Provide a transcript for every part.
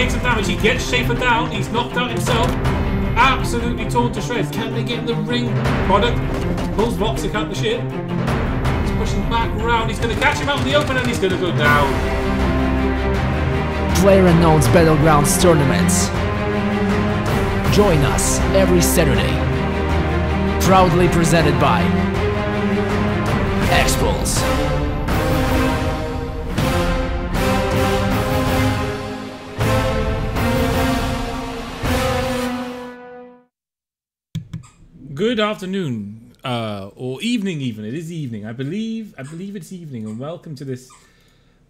takes some damage. He gets Schaefer down. He's knocked out himself. Absolutely torn to shreds. Can they get in the ring? Product pulls Voxic out the ship. He's pushing back around. He's going to catch him out in the open and he's going to go down. Playerunknown's Battlegrounds tournaments. Join us every Saturday. Proudly presented by Expulse. Good afternoon, or evening even. It is evening. I believe it's evening, and welcome to this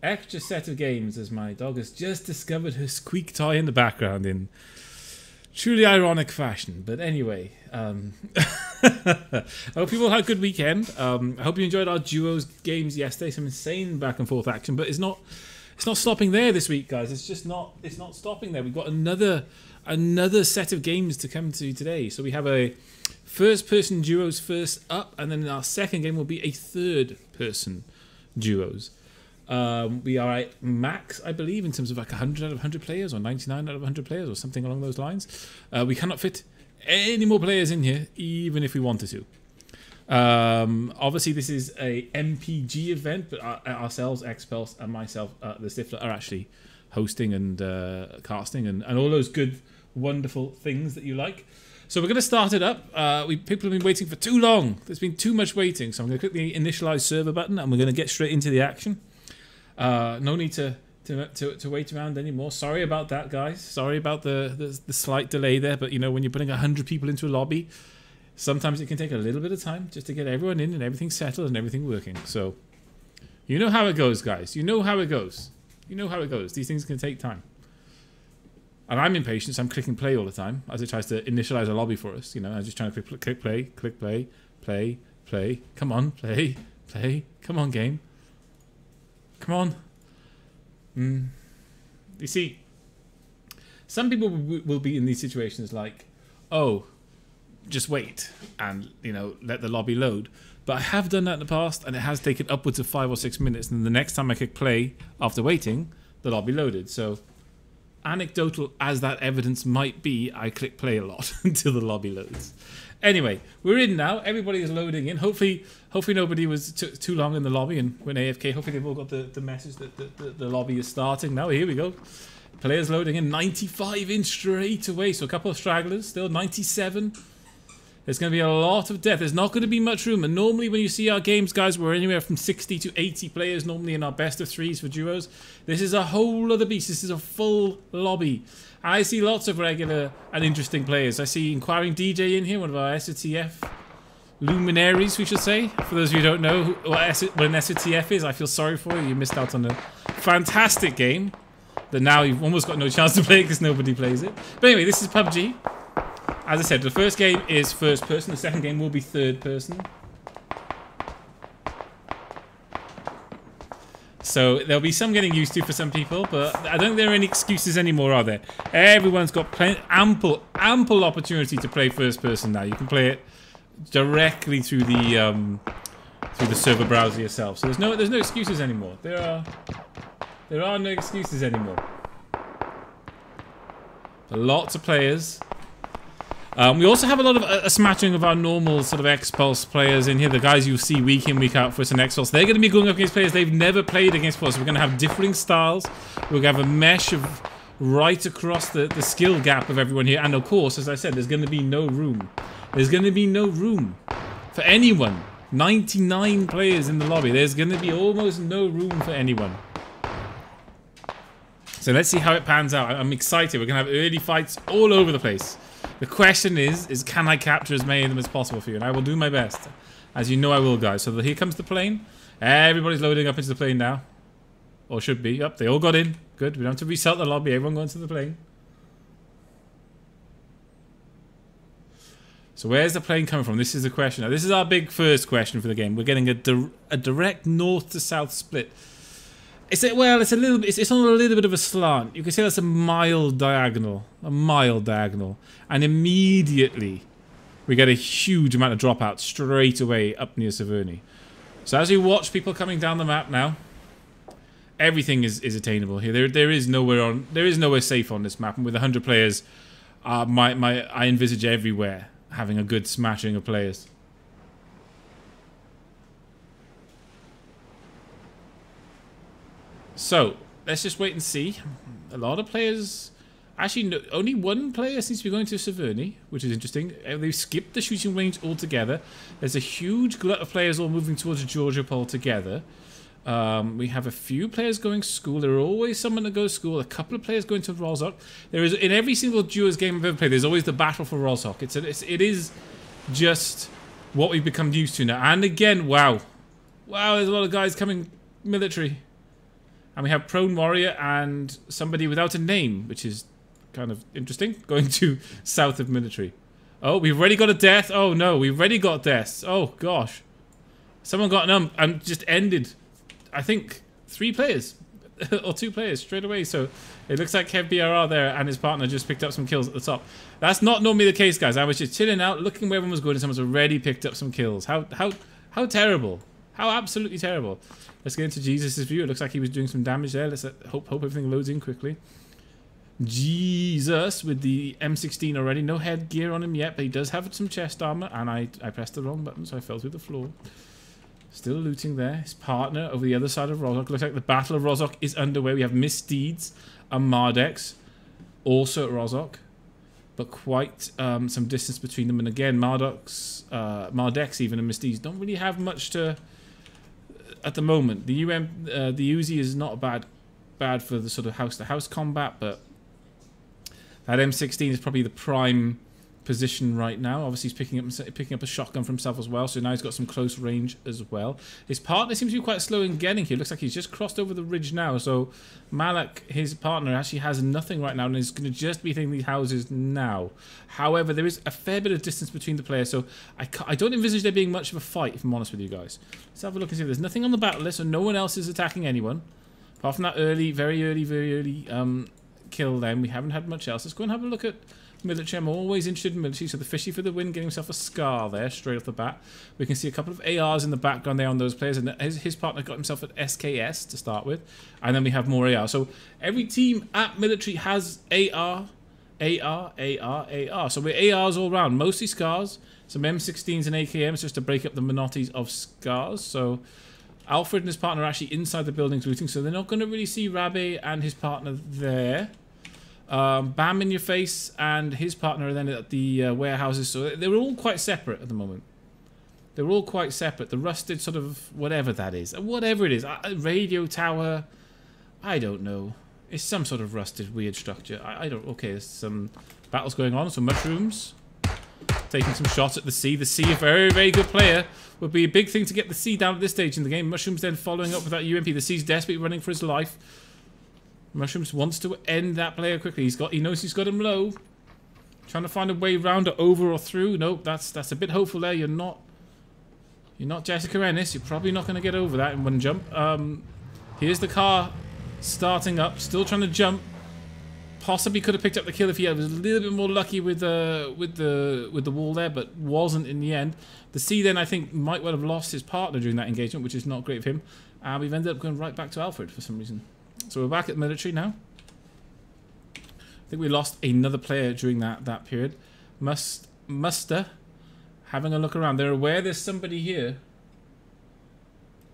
extra set of games as my dog has just discovered her squeak toy in the background in truly ironic fashion. But anyway, I hope you all had a good weekend. I hope you enjoyed our duos games yesterday. Some insane back and forth action, but it's not stopping there this week, guys. It's not stopping there. We've got another set of games to come to today. So we have a first-person duos first up, and then our second game will be a third-person duos. We are at max, I believe, in terms of like 100 out of 100 players, or 99 out of 100 players, or something along those lines. We cannot fit any more players in here, even if we wanted to. Obviously, this is a MPG event, but ourselves, Expulse, and myself, the Stifler, are actually hosting and casting and all those good, wonderful things that you like. So we're going to start it up. People have been waiting for too long. There's been too much waiting. So I'm going to click the initialize server button and we're going to get straight into the action. No need to wait around anymore. Sorry about that, guys. Sorry about the slight delay there. But, you know, when you're putting 100 people into a lobby, sometimes it can take a little bit of time just to get everyone in and everything settled and everything working. So you know how it goes, guys. You know how it goes. You know how it goes. These things can take time. And I'm impatient, so I'm clicking play all the time as it tries to initialize a lobby for us. You know, I'm just trying to click play, play. Come on, play. Come on, game. Come on. You see, some people will be in these situations like, oh, just wait and, you know, let the lobby load. But I have done that in the past, and it has taken upwards of 5 or 6 minutes. And the next time I click play after waiting, the lobby loaded. So, anecdotal as that evidence might be, I click play a lot until the lobby loads. Anyway, we're in now. Everybody is loading in. Hopefully nobody was too long in the lobby and went AFK. Hopefully they've all got the message that the lobby is starting now. Here we go. Players loading in. 95 in straight away. So a couple of stragglers. Still 97. There's going to be a lot of death. There's not going to be much room. And normally when you see our games, guys, we're anywhere from 60 to 80 players normally in our best of threes for duos. This is a whole other beast. This is a full lobby. I see lots of regular and interesting players. I see Inquiring DJ in here, one of our SOTF luminaries, we should say. For those of you who don't know what an SOTF is, I feel sorry for you. You missed out on a fantastic game that now you've almost got no chance to play because nobody plays it. But anyway, this is PUBG. As I said, the first game is first person. The second game will be third person. So there'll be some getting used to for some people, but I don't think there are any excuses anymore, are there? Everyone's got ample opportunity to play first person now. You can play it directly through the server browser yourself. So there's no excuses anymore. There are no excuses anymore. Lots of players. We also have a smattering of our normal sort of Expulse players in here. The guys you see week in, week out for us in Expulse. They're going to be going up against players they've never played against before. So we're going to have differing styles. We're going to have a mesh of right across the skill gap of everyone here. And of course, as I said, there's going to be no room. There's going to be no room for anyone. 99 players in the lobby. There's going to be almost no room for anyone. So let's see how it pans out. I'm excited. We're going to have early fights all over the place. The question is can I capture as many of them as possible for you? And I will do my best. As you know I will, guys. So here comes the plane. Everybody's loading up into the plane now. Or should be. Yep, they all got in. Good. We don't have to reset the lobby. Everyone go into the plane. So where's the plane coming from? This is the question. Now, this is our big first question for the game. We're getting a direct north to south split. It's on a little bit of a slant. You can see that's a mild diagonal, and immediately we get a huge amount of dropout straight away up near Severny. So as we watch people coming down the map now, everything is attainable here. There is nowhere safe on this map, and with 100 players, I envisage everywhere having a good smashing of players. So let's just wait and see. A lot of players. Actually, no, only one player seems to be going to Severny, which is interesting. They've skipped the shooting range altogether. There's a huge glut of players all moving towards Georgia altogether. We have a few players going school. There are always someone that goes school. A couple of players going to Rozhok. There is, in every single duos game I've ever played, there's always the battle for Rozhok. It is just what we've become used to now. And again, wow, there's a lot of guys coming military. And we have Prone Warrior and somebody without a name, which is kind of interesting, going to south of military. Oh, we've already got a death. Oh no, we've already got deaths. Oh gosh. Someone got and just ended, I think, 3 players. Or 2 players straight away. So it looks like Kev BRR there and his partner just picked up some kills at the top. That's not normally the case, guys. I was just chilling out, looking where everyone was going, and someone's already picked up some kills. How terrible. How absolutely terrible. Let's get into Jesus' view. It looks like he was doing some damage there. Let's hope everything loads in quickly. Jesus with the M16 already. No headgear on him yet, but he does have some chest armor. And I pressed the wrong button, so I fell through the floor. Still looting there. His partner over the other side of Rozhok. Looks like the Battle of Rozhok is underway. We have Misdeeds and Mardex also at Rozhok, but quite some distance between them. And again, Mardex even and Misdeeds don't really have much to at the moment. The Uzi is not bad for the sort of house-to-house combat, but that M16 is probably the prime position right now. Obviously, he's picking up a shotgun for himself as well, so now he's got some close range as well. His partner seems to be quite slow in getting here. Looks like he's just crossed over the ridge now, so Malak, his partner, actually has nothing right now and is going to just be hitting these houses now. However, there is a fair bit of distance between the players, so I don't envisage there being much of a fight, if I'm honest with you guys. Let's have a look and see if there's nothing on the battle list, so no one else is attacking anyone. Apart from that very early kill then, we haven't had much else. Let's go and have a look at military. I'm always interested in military, so the Fishy for the win, getting himself a scar there straight off the bat. We can see a couple of ARs in the background there on those players, and his partner got himself an SKS to start with, and then we have more AR. So every team at military has AR. So we're ARs all around, mostly scars, some M16s and AKMs just to break up the monotonies of scars. So Alfred and his partner are actually inside the buildings looting, so they're not going to really see Rabbi and his partner there. Bam in your face and his partner are then at the warehouses, so they're all quite separate at the moment. They're all quite separate. The rusted sort of whatever that is, whatever it is, radio tower, I don't know. It's some sort of rusted weird structure. I don't. Okay, there's some battles going on. Some mushrooms taking some shots at the sea. The sea, a very good player, would be a big thing to get the sea down at this stage in the game. Mushrooms then following up with that UMP. The sea's desperately running for his life. Mushrooms wants to end that player quickly. He knows he's got him low. Trying to find a way round or over or through. Nope, that's a bit hopeful there. You're not Jessica Ennis. You're probably not going to get over that in one jump. Here's the car starting up, still trying to jump. Possibly could have picked up the kill if he was a little bit more lucky with the wall there, but wasn't in the end. The C then I think might well have lost his partner during that engagement, which is not great of him. And we've ended up going right back to Alfred for some reason. So we're back at the military now. I think we lost another player during that period. Muster having a look around. They're aware there's somebody here.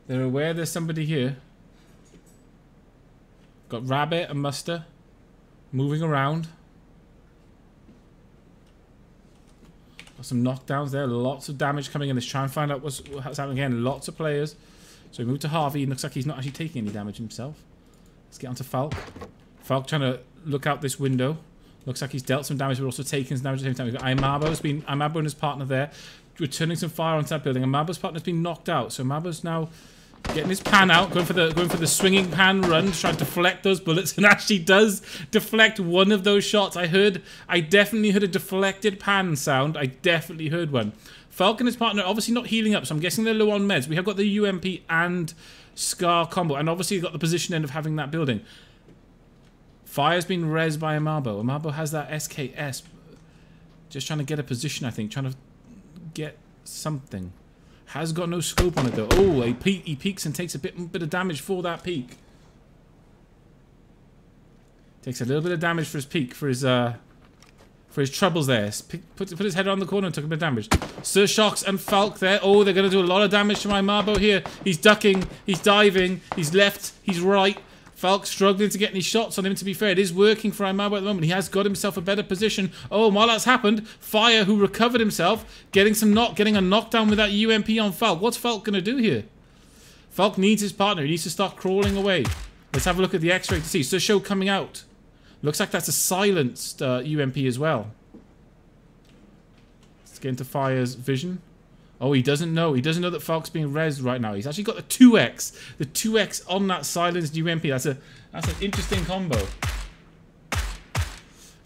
They're aware there's somebody here. Got Rabbit and Muster moving around. Got some knockdowns there. Lots of damage coming in. Let's try and find out what's happening again. Lots of players. So we move to Harvey. It looks like he's not actually taking any damage himself. Let's get on to Falk. Falk trying to look out this window. Looks like he's dealt some damage, but also taken some damage at the same time. We've got Imabo and his partner there, returning some fire onto that building. Imabo's partner's been knocked out, so Imabo's now getting his pan out, going for the swinging pan run, trying to deflect those bullets, and actually does deflect one of those shots. I definitely heard a deflected pan sound. I definitely heard one. Falk and his partner obviously not healing up, so I'm guessing they're low on meds. We have got the UMP and Scar combo, and obviously got the position end of having that building. Fire's been res by Imabo. Imabo has that SKS. Just trying to get a position, I think. Trying to get something. Has got no scope on it, though. Oh, he peeks and takes a bit of damage for that peek. Takes a little bit of damage for his peak, for his troubles there. Put his head around the corner and took a bit of damage. Sir Shocks and Falk there. Oh, they're going to do a lot of damage to my Marbo here. He's ducking. He's diving. He's left. He's right. Falk struggling to get any shots on him, to be fair. It is working for Imabo at the moment. He has got himself a better position. Oh, while that's happened, Fire, who recovered himself, getting a knockdown with that UMP on Falk. What's Falk going to do here? Falk needs his partner. He needs to start crawling away. Let's have a look at the X-ray to see. So show coming out. Looks like that's a silenced UMP as well. Let's get into Fire's vision. Oh, he doesn't know. He doesn't know that Falk's being rezzed right now. He's actually got the 2x. The 2x on that silenced UMP. That's an interesting combo.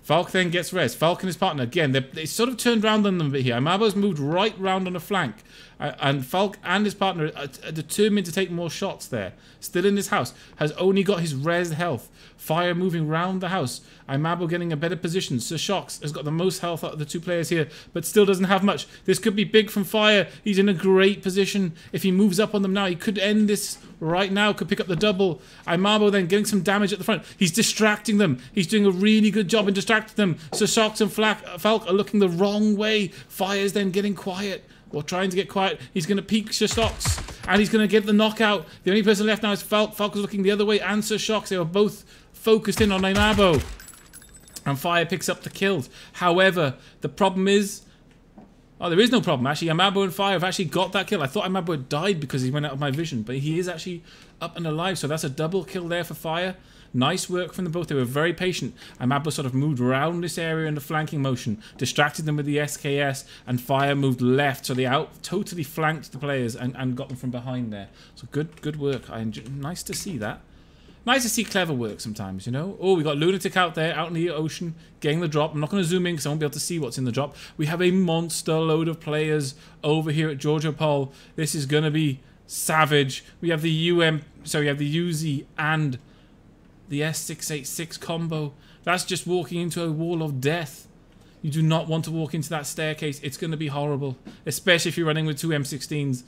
Falk then gets rezzed. Falk and his partner, again, they sort of turned round on them a bit here. Amabo's moved right round on the flank. And Falk and his partner are determined to take more shots there. Still in his house. Has only got his rezzed health. Fire moving round the house. Imabo getting a better position. Sir Shocks has got the most health out of the two players here, but still doesn't have much. This could be big from Fire. He's in a great position. If he moves up on them now, he could end this right now. Could pick up the double. Imabo then getting some damage at the front. He's distracting them. He's doing a really good job in distracting them. Sir Shocks and Falk are looking the wrong way. Fire's then getting quiet. Or trying to get quiet. He's going to peek Sir Shocks. And he's going to get the knockout. The only person left now is Falk. Falk is looking the other way. And Sir Shocks. They were both focused in on Imabo. And Fire picks up the kills. However, the problem is... Oh, there is no problem. Actually, Imabo and Fire have actually got that kill. I thought Imabo had died because he went out of my vision. But he is actually up and alive. So that's a double kill there for Fire. Nice work from them both. They were very patient. Imabo sort of moved around this area in the flanking motion, distracted them with the SKS, and Fire moved left, so they totally flanked the players and got them from behind there. So good work. Nice to see that. Nice to see clever work sometimes, you know. Oh, we got Lunatic out there, out in the ocean, getting the drop. I'm not going to zoom in because I won't be able to see what's in the drop. We have a monster load of players over here at Georgia Pole. This is going to be savage. We have the UZ and the S686 combo. That's just walking into a wall of death. You do not want to walk into that staircase. It's going to be horrible. Especially if you're running with two M16s.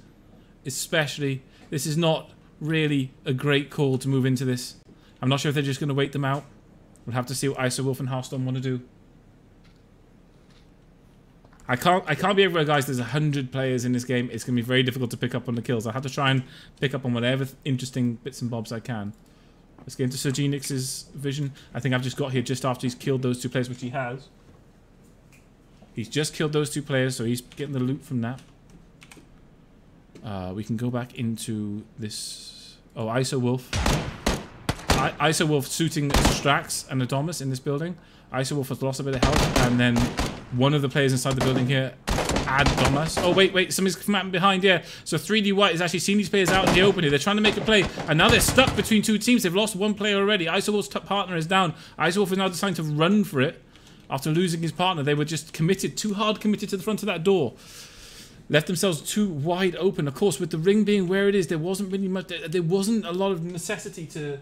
Especially. This is not really a great call to move into this. I'm not sure if they're just going to wait them out. We'll have to see what IsoWolf and Hearthstone want to do. I can't be everywhere, guys. There's 100 players in this game. It's going to be very difficult to pick up on the kills. I have to try and pick up on whatever interesting bits and bobs I can. Let's get into Sir Genix's vision. I think I've just got here just after he's killed those two players, which he has. He's just killed those two players, so he's getting the loot from that. We can go back into this... Oh, IsoWolf. IsoWolf suiting Strax and Adomus in this building. IsoWolf has lost a bit of health, and then one of the players inside the building here, Adomus. Oh, wait, somebody's come out behind, yeah. So 3D White has actually seen these players out in the open here. They're trying to make a play, and now they're stuck between two teams. They've lost one player already. IsoWolf's partner is down. IsoWolf is now deciding to run for it after losing his partner. They were just committed, too hard committed to the front of that door. Left themselves too wide open. Of course, with the ring being where it is, there wasn't really much. There wasn't a lot of necessity to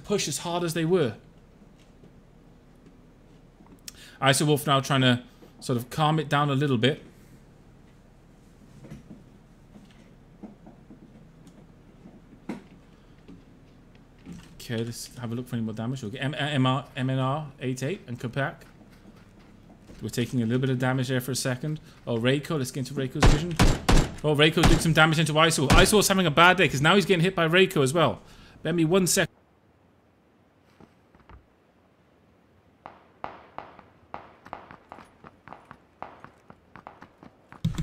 push as hard as they were. IsoWolf now trying to sort of calm it down a little bit. Okay, let's have a look for any more damage. We'll get MNR 88 and Kapak. We're taking a little bit of damage there for a second. Oh, Reiko, let's get into Reiko's vision. Oh, Reiko did some damage into IsoWolf. IsoWolf's having a bad day because now he's getting hit by Reiko as well. Bear me 1 second.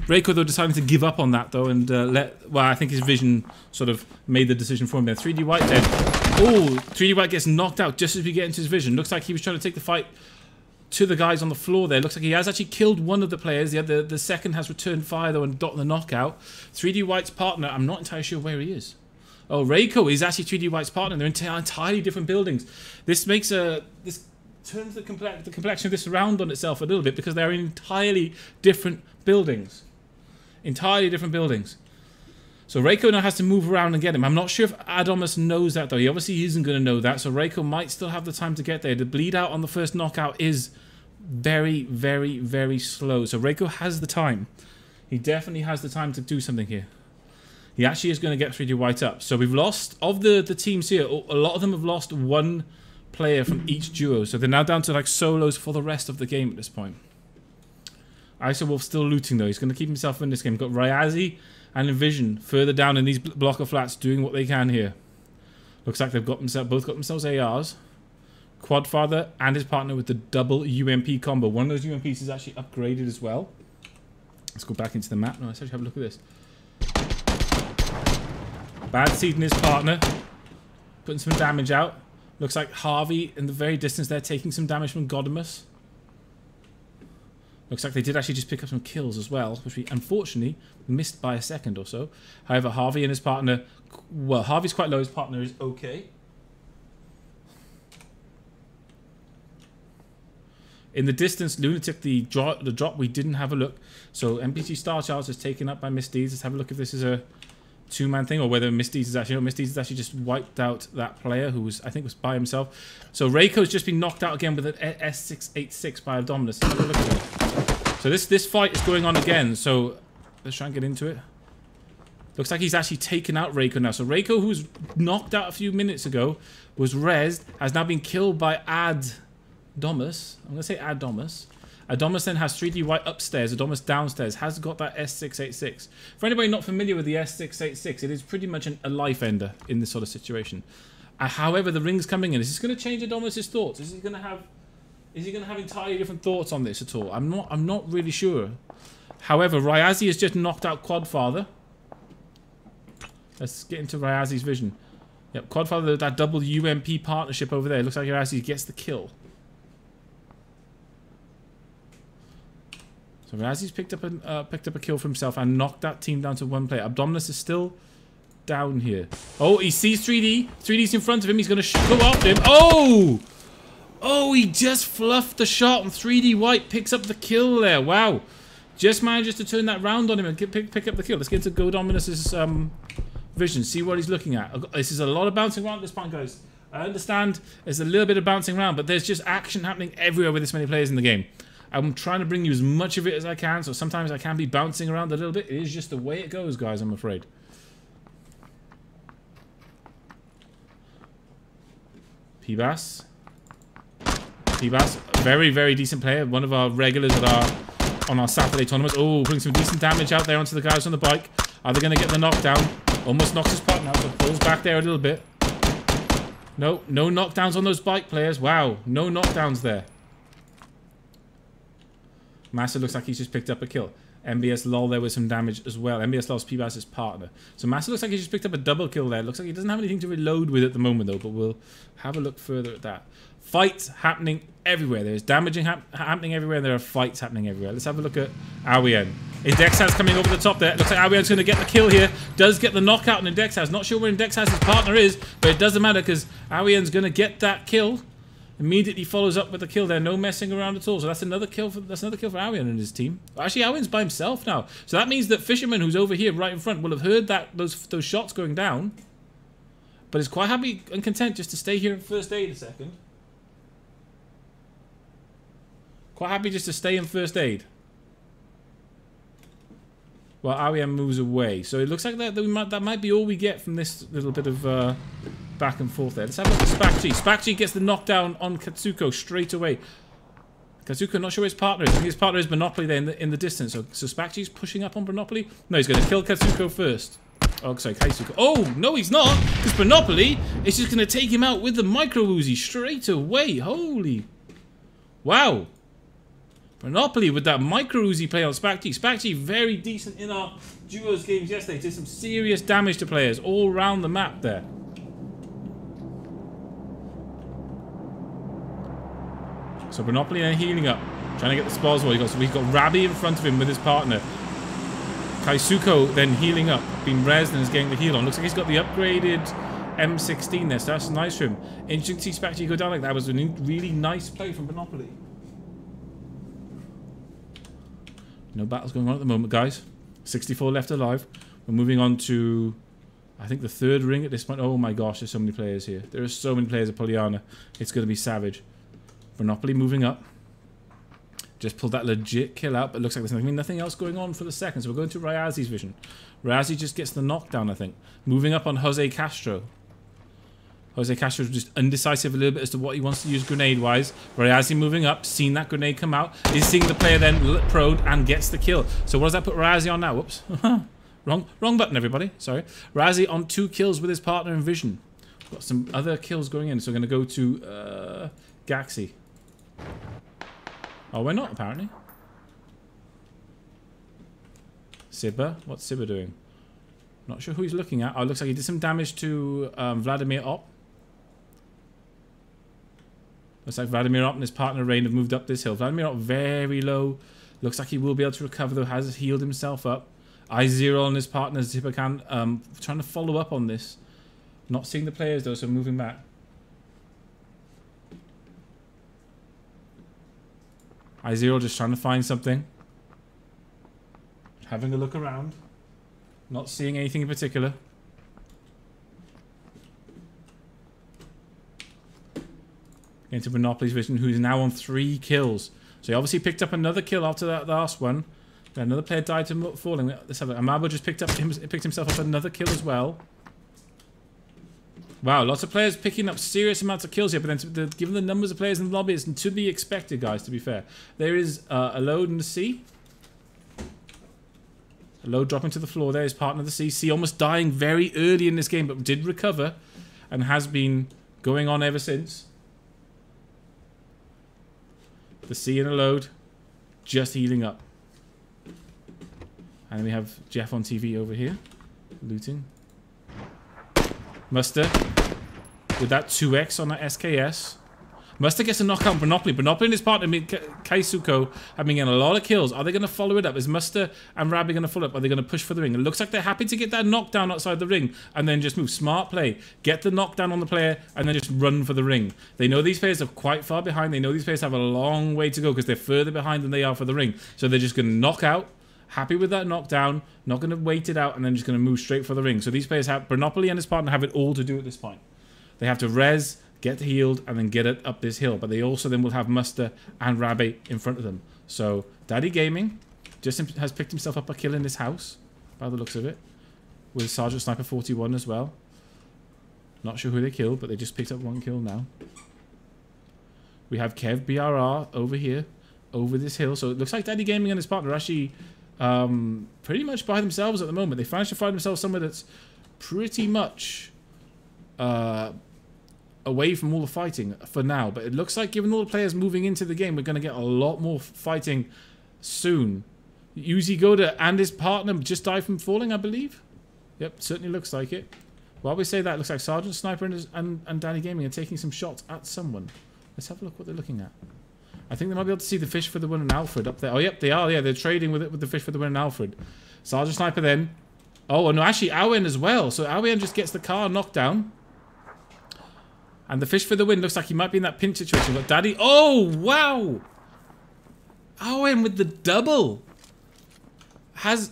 Reiko, though, deciding to give up on that, though, and well, I think his vision sort of made the decision for him there. 3D White dead. Oh, 3D White gets knocked out just as we get into his vision. Looks like he was trying to take the fight to the guys on the floor there. Looks like he has actually killed one of the players. The second has returned fire, though, and got the knockout. 3D White's partner, I'm not entirely sure where he is. Oh, Reiko is actually 3D White's partner. They're in entirely different buildings. This makes this turns the complexion of this around on itself a little bit because they're in entirely different buildings. Entirely different buildings. So Reiko now has to move around and get him. I'm not sure if Adomus knows that, though. He obviously isn't going to know that, so Reiko might still have the time to get there. The bleed out on the first knockout is very, very, very slow. So Reiko has the time. He definitely has the time to do something here. He actually is going to get 3D White up. So we've lost, of the teams here, a lot of them have lost one player from each duo. So they're now down to like solos for the rest of the game at this point. Isowolf still looting though. He's going to keep himself in this game. Got Ryazi and Envision further down in these block of flats doing what they can here. Looks like they've got both got themselves ARs. Quadfather and his partner with the double UMP combo. One of those UMPs is actually upgraded as well. Let's go back into the map now. Let's actually have a look at this. Bad Seed and his partner putting some damage out. Looks like Harvey in the very distance there taking some damage from Godimus. Looks like they did actually just pick up some kills as well, which we unfortunately missed by a second or so. However, Harvey and his partner, well, Harvey's quite low, his partner is okay. In the distance, Lunatic, the drop, we didn't have a look. So NPC Star Charles is taken up by Misdeeds. Let's have a look if this is a two-man thing or whether Misdeeds is actually... No, Misdeeds has actually just wiped out that player who was, I think, was by himself. So Reiko's just been knocked out again with an S686 by Abdominus. Let's have a look at it. So this fight is going on again. So let's try and get into it. Looks like he's actually taken out Reiko now. So Reiko, who was knocked out a few minutes ago, was rezzed, has now been killed by Adomus. I'm going to say Adomus. Adomus then has 3D White upstairs. Adomus downstairs has got that S686. For anybody not familiar with the S686, it is pretty much a life ender in this sort of situation. However, the ring's coming in. Is this going to change Adomus's thoughts? Is he going to have entirely different thoughts on this at all? I'm not really sure. However, Ryazi has just knocked out Quadfather. Let's get into Ryazi's vision. Yep, Quadfather, that double UMP partnership over there. Looks like Ryazi gets the kill. So Razi's picked up a kill for himself and knocked that team down to one player. Abdominus is still down here. Oh, he sees 3D. 3D's in front of him. He's going to go after him. Oh! Oh, he just fluffed the shot and 3D White picks up the kill there. Wow. Just manages to turn that round on him and pick up the kill. Let's get into Godominus's vision. See what he's looking at. This is a lot of bouncing around at this point, guys. I understand there's a little bit of bouncing around, but there's just action happening everywhere with this many players in the game. I'm trying to bring you as much of it as I can, so sometimes I can be bouncing around a little bit. It is just the way it goes, guys, I'm afraid. P-Bass. P-Bass, very, very decent player. One of our regulars on our Saturday tournaments. Oh, putting some decent damage out there onto the guys on the bike. Are they going to get the knockdown? Almost knocks his partner out, but pulls back there a little bit. No knockdowns on those bike players. Wow, no knockdowns there. Massa looks like he's just picked up a kill. MBS Lol there with some damage as well. MBS Lol's P-Bass's partner. So Massa looks like he just picked up a double kill there. Looks like he doesn't have anything to reload with at the moment though, but we'll have a look further at that. Fights happening everywhere. There's damaging happening everywhere, and there are fights happening everywhere. Let's have a look at Awien. Indexhaz coming over the top there. Looks like Awien's going to get the kill here. Does get the knockout on Indexhaz. Not sure where Indexhaz's partner is, but it doesn't matter because Awien's going to get that kill. Immediately follows up with the kill there. No messing around at all. So that's another kill for Awien and his team. Actually, Awien's by himself now. So that means that Fisherman, who's over here right in front, will have heard those shots going down, but is quite happy and content just to stay here in first aid a second. Quite happy just to stay in first aid. Well, Awien moves away. So it looks like that might be all we get from this little bit of back and forth there. Let's have a look at Spakchi. Spakchi gets the knockdown on Katsuko straight away. Katsuko, not sure where his partner is. I think his partner is Monopoly there in the distance. So Spakchi's pushing up on Monopoly. No, he's going to kill Katsuko first. Oh, sorry, Kaisuko. Oh, no, he's not. Because Monopoly is just going to take him out with the micro Uzi straight away. Holy. Wow. Monopoly with that micro Uzi play on Spakchi. Spakchi very decent in our duos games yesterday. Did some serious damage to players all around the map there. So Monopoly then healing up. Trying to get the spells while we've got Rabbi in front of him with his partner. Kaisuko then healing up. Being rezzed and is getting the heal on. Looks like he's got the upgraded M16 there. So that's nice for him. Interesting to see Spakchi go down like that. Was a really nice play from Monopoly. No battles going on at the moment, guys. 64 left alive. We're moving on to, I think, the third ring at this point. Oh my gosh, there's so many players here. There are so many players at Polyana. It's going to be savage. Monopoly moving up. Just pulled that legit kill out, but it looks like there's nothing else going on for the second. So we're going to Ryazi's vision. Ryazi just gets the knockdown, I think. Moving up on Jose Castro. Jose Castro is just undecisive a little bit as to what he wants to use grenade-wise. Razi moving up, seeing that grenade come out, is seeing the player then prode and gets the kill. So what does that put Razi on now? Whoops. Wrong button, everybody. Sorry. Razi on 2 kills with his partner in Vision. Got some other kills going in, so we're going to go to Gaxi. Oh, we're not, apparently. Sibba. What's Sibba doing? Not sure who he's looking at. Oh, it looks like he did some damage to Vladimir Op. Looks like Vladimir Op and his partner Rain have moved up this hill. Vladimir Op very low. Looks like he will be able to recover, though. Has healed himself up. I0 and his partner Zipakan trying to follow up on this. Not seeing the players, though, so moving back. I0 just trying to find something. Having a look around. Not seeing anything in particular. Into Monopoly's Vision, who's now on 3 kills. So he obviously picked up another kill after that last one. Then another player died to falling. Let's have it. Amabo just picked himself up another kill as well. Wow, lots of players picking up serious amounts of kills here, but then given the numbers of players in the lobby, it's to be expected, guys, to be fair. There is a load in the C. A load dropping to the floor there, his partner, the C. C almost dying very early in this game, but did recover and has been going on ever since. The C in a load, just healing up. And we have Jeff on TV over here, looting. Muster with that 2x on that SKS. Muster gets a knockout on Monopoly. Monopoly and his partner, Kaisuko, have been getting a lot of kills. Are they going to follow it up? Is Muster and Rabbi going to follow up? Are they going to push for the ring? It looks like they're happy to get that knockdown outside the ring and then just move. Smart play. Get the knockdown on the player and then just run for the ring. They know these players are quite far behind. They know these players have a long way to go because they're further behind than they are for the ring. So they're just going to knock out. Happy with that knockdown. Not going to wait it out and then just going to move straight for the ring. So these players have, Monopoly and his partner have it all to do at this point. They have to res, get healed, and then get it up this hill. But they also then will have Muster and Rabbi in front of them. So Daddy Gaming just has picked himself up a kill in this house, by the looks of it, with Sergeant Sniper 41 as well. Not sure who they killed, but they just picked up 1 kill now. We have Kev BRR over here, over this hill. So it looks like Daddy Gaming and his partner are actually pretty much by themselves at the moment. They managed to find themselves somewhere that's pretty much away from all the fighting for now, but it looks like given all the players moving into the game, we're going to get a lot more fighting soon. Uzi Goda and his partner just died from falling, I believe. Yep, certainly looks like it. While we say that, it looks like Sergeant Sniper and Danny Gaming are taking some shots at someone. Let's have a look what they're looking at. I think they might be able to see the fish for the win and Alfred up there. Oh, yep, they are. Yeah, they're trading with it with the fish for the win and Alfred. Sergeant Sniper then. Oh, no, actually, Awen as well. So Awen just gets the car knocked down. And the fish for the win looks like he might be in that pinch situation. But Daddy... Oh, wow! Awen with the double. Has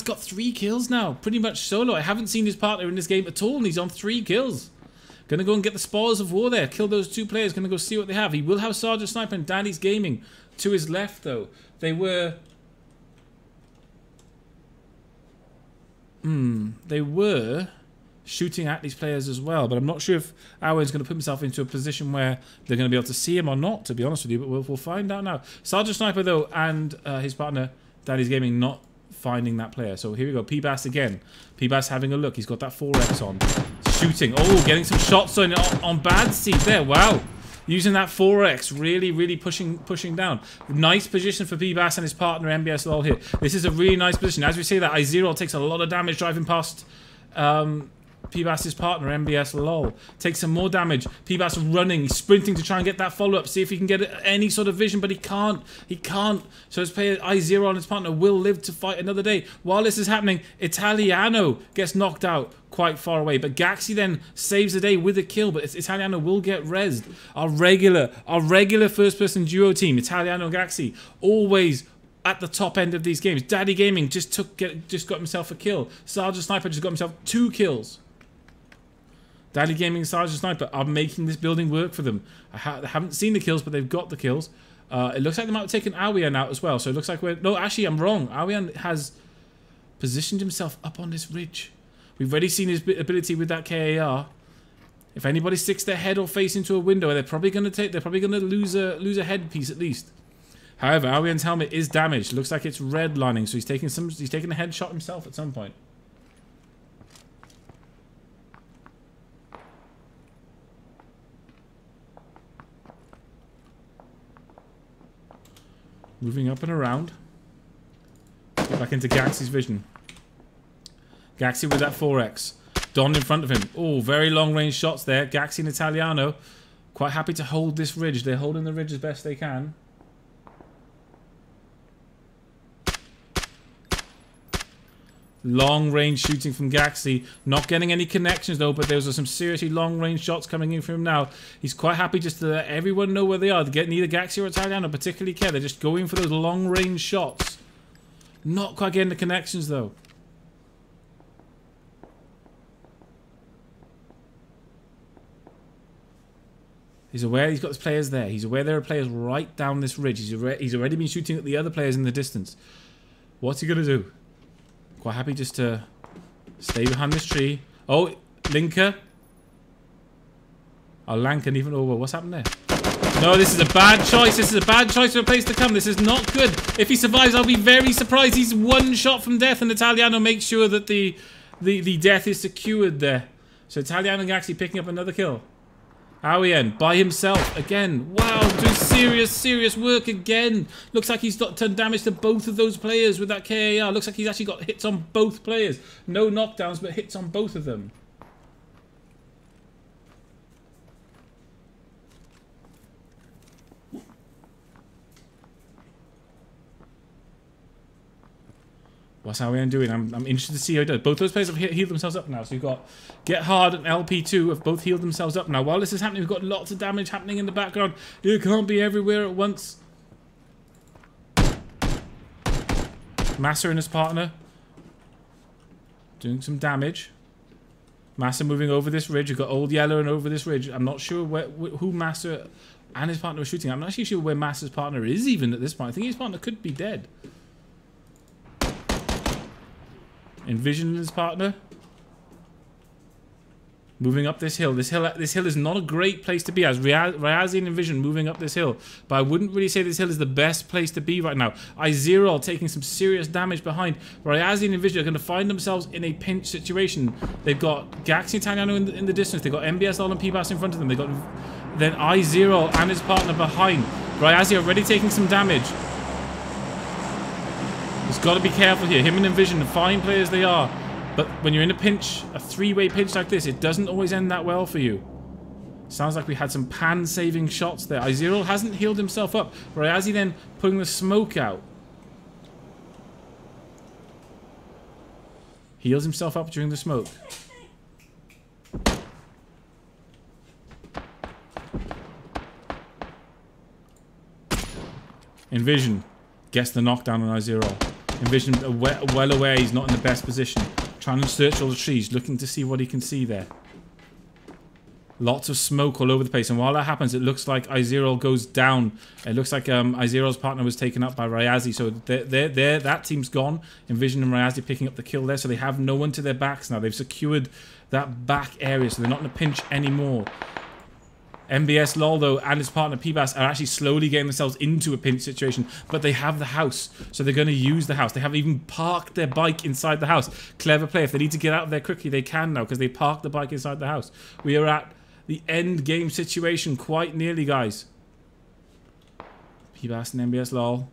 got 3 kills now. Pretty much solo. I haven't seen his partner in this game at all. And he's on 3 kills. Gonna go and get the spoils of war there. Kill those 2 players. Gonna go see what they have. He will have Sergeant Sniper and Daddy's Gaming to his left, though. They were... They were shooting at these players as well, but I'm not sure if Awen's going to put himself into a position where they're going to be able to see him or not, to be honest with you, but we'll find out now. Sergeant Sniper, though, and his partner, Daddy's Gaming, not finding that player. So here we go. P-Bass again. P-Bass having a look. He's got that 4X on. Shooting. Oh, getting some shots on bad seat there. Wow. Using that 4X, really pushing down. Nice position for P-Bass and his partner, MBS Lol here. This is a really nice position. As we say that, I0 takes a lot of damage driving past P-Bass's partner, MBS Lol. Takes some more damage. P-Bass running, sprinting to try and get that follow-up. See if he can get any sort of vision, but he can't. He can't. So his player I0 and his partner will live to fight another day. While this is happening, Italiano gets knocked out quite far away. But Gaxi then saves the day with a kill, but Italiano will get rezzed. Our regular first-person duo team, Italiano and Gaxi, always at the top end of these games. Daddy Gaming just got himself a kill. Sergeant Sniper just got himself 2 kills. Daddy Gaming and Sergeant Sniper are making this building work for them. I haven't seen the kills, but they've got the kills. It looks like they might have taken Awian out as well. So it looks like we're... No, actually, I'm wrong. Awian has positioned himself up on this ridge. We've already seen his ability with that KAR. If anybody sticks their head or face into a window, they're probably going to lose a headpiece at least. However, Aoyan's helmet is damaged. Looks like it's redlining, so he's taking a headshot himself at some point. Moving up and around. Get back into Gaxi's vision. Gaxi with that 4x. Don in front of him. Oh, very long range shots there. Gaxi and Italiano quite happy to hold this ridge. They're holding the ridge as best they can. Long range shooting from Gaxi. Not getting any connections though, but those are some seriously long range shots coming in from him now. He's quite happy just to let everyone know where they are. Neither Gaxi or Italiano particularly care. They're just going for those long range shots. Not quite getting the connections though. He's aware he's got his players there. He's aware there are players right down this ridge. He's already been shooting at the other players in the distance. What's he going to do? Quite happy just to stay behind this tree. Oh, Linker. Oh, Lankan even over. What's happened there? No, this is a bad choice. This is a bad choice for a place to come. This is not good. If he survives, I'll be very surprised. He's one shot from death, and Italiano makes sure that the death is secured there. So Italiano actually picking up another kill. Aoyan by himself again. Wow, doing serious work again. Looks like he's done damage to both of those players with that KAR. Looks like he's actually got hits on both players. No knockdowns, but hits on both of them. What's Aoyan doing? I'm interested to see how he does. Both those players have healed themselves up now. So you've got Get Hard and LP2 have both healed themselves up now. While this is happening, we've got lots of damage happening in the background. You can't be everywhere at once. Massa and his partner doing some damage. Massa moving over this ridge. You've got Old Yeller and over this ridge. I'm not sure who Massa and his partner are shooting. I'm not actually sure where Massa's partner is even at this point. I think his partner could be dead. Envision his partner. Moving up this hill. This hill is not a great place to be. As Ryazi and Envision moving up this hill. But I wouldn't really say this hill is the best place to be right now. Izero taking some serious damage behind. Ryazi and Envision are going to find themselves in a pinch situation. They've got Gaxi Italiano in the distance. They've got MBSL and PBAS in front of them. They've got then Izero and his partner behind. Ryazi already taking some damage. He's got to be careful here. Him and Envision, fine players they are. But when you're in a pinch, a three-way pinch like this, it doesn't always end that well for you. Sounds like we had some pan-saving shots there. Izero hasn't healed himself up. Ryazi then putting the smoke out. Heals himself up during the smoke. Envision gets the knockdown on Izero. Envision well aware he's not in the best position. Trying to search all the trees, looking to see what he can see there. Lots of smoke all over the place, and while that happens, it looks like Izero goes down. It looks like Izero's partner was taken up by Ryazi, so that team's gone. Envision and Ryazi picking up the kill there, so they have no one to their backs now. They've secured that back area, so they're not in a pinch anymore. MBS Loldo and his partner PBAS are actually slowly getting themselves into a pinch situation, but they have the house, so they're going to use the house. They have even parked their bike inside the house. Clever play. If they need to get out of there quickly, they can now, because they parked the bike inside the house. We are at the end game situation quite nearly, guys. PBAS and MBS Lol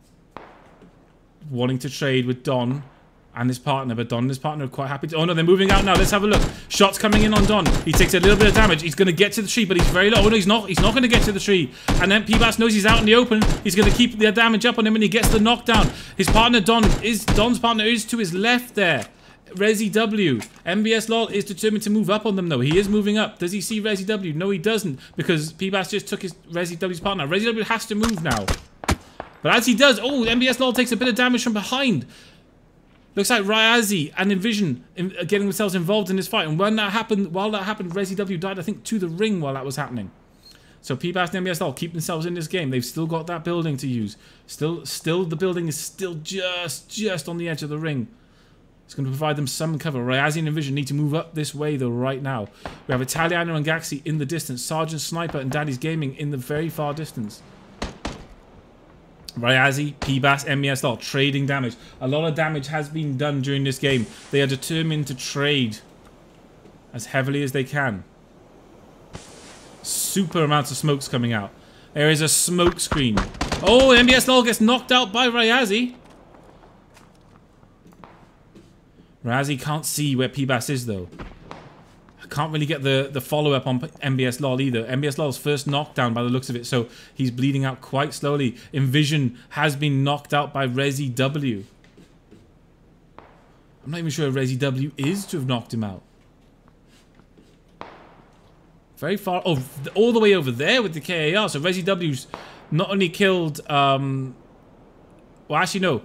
wanting to trade with Don and his partner, but Don and his partner are quite happy to... Oh no, they're moving out now. Let's have a look. Shots coming in on Don. He takes a little bit of damage. He's going to get to the tree, but he's very low. Oh no, he's not. He's not going to get to the tree. And then PBAS knows he's out in the open. He's going to keep the damage up on him, and he gets the knockdown. His partner, Don's partner is to his left there. Resi W. MBS Lol is determined to move up on them, though. He is moving up. Does he see Resi W? No, he doesn't, because PBAS just took his Resi W's partner. Resi W has to move now. But as he does... Oh, MBS Lol takes a bit of damage from behind. Looks like Ryazi and Envision getting themselves involved in this fight. And while that happened, Resi W died, I think, to the ring while that was happening. So PBAS and MBSL keep themselves in this game. They've still got that building to use. Still, the building is still just on the edge of the ring. It's going to provide them some cover. Ryazi and Envision need to move up this way, though, right now. We have Italiano and Gaxi in the distance. Sergeant Sniper and Daddy's Gaming in the very far distance. Ryazi, P-Bass, MES Law trading damage. A lot of damage has been done during this game. They are determined to trade as heavily as they can. Super amounts of smokes coming out. There is a smoke screen. Oh, MBS Law gets knocked out by Ryazi. Ryazi can't see where P-Bass is, though. I can't really get the follow-up on MBS LOL either. MBS LOL's first knockdown by the looks of it, so he's bleeding out quite slowly. Envision has been knocked out by Resi W. I'm not even sure if Resi W is to have knocked him out. Very far. Oh, all the way over there with the KAR. So Resi W's not only killed... well, actually, no.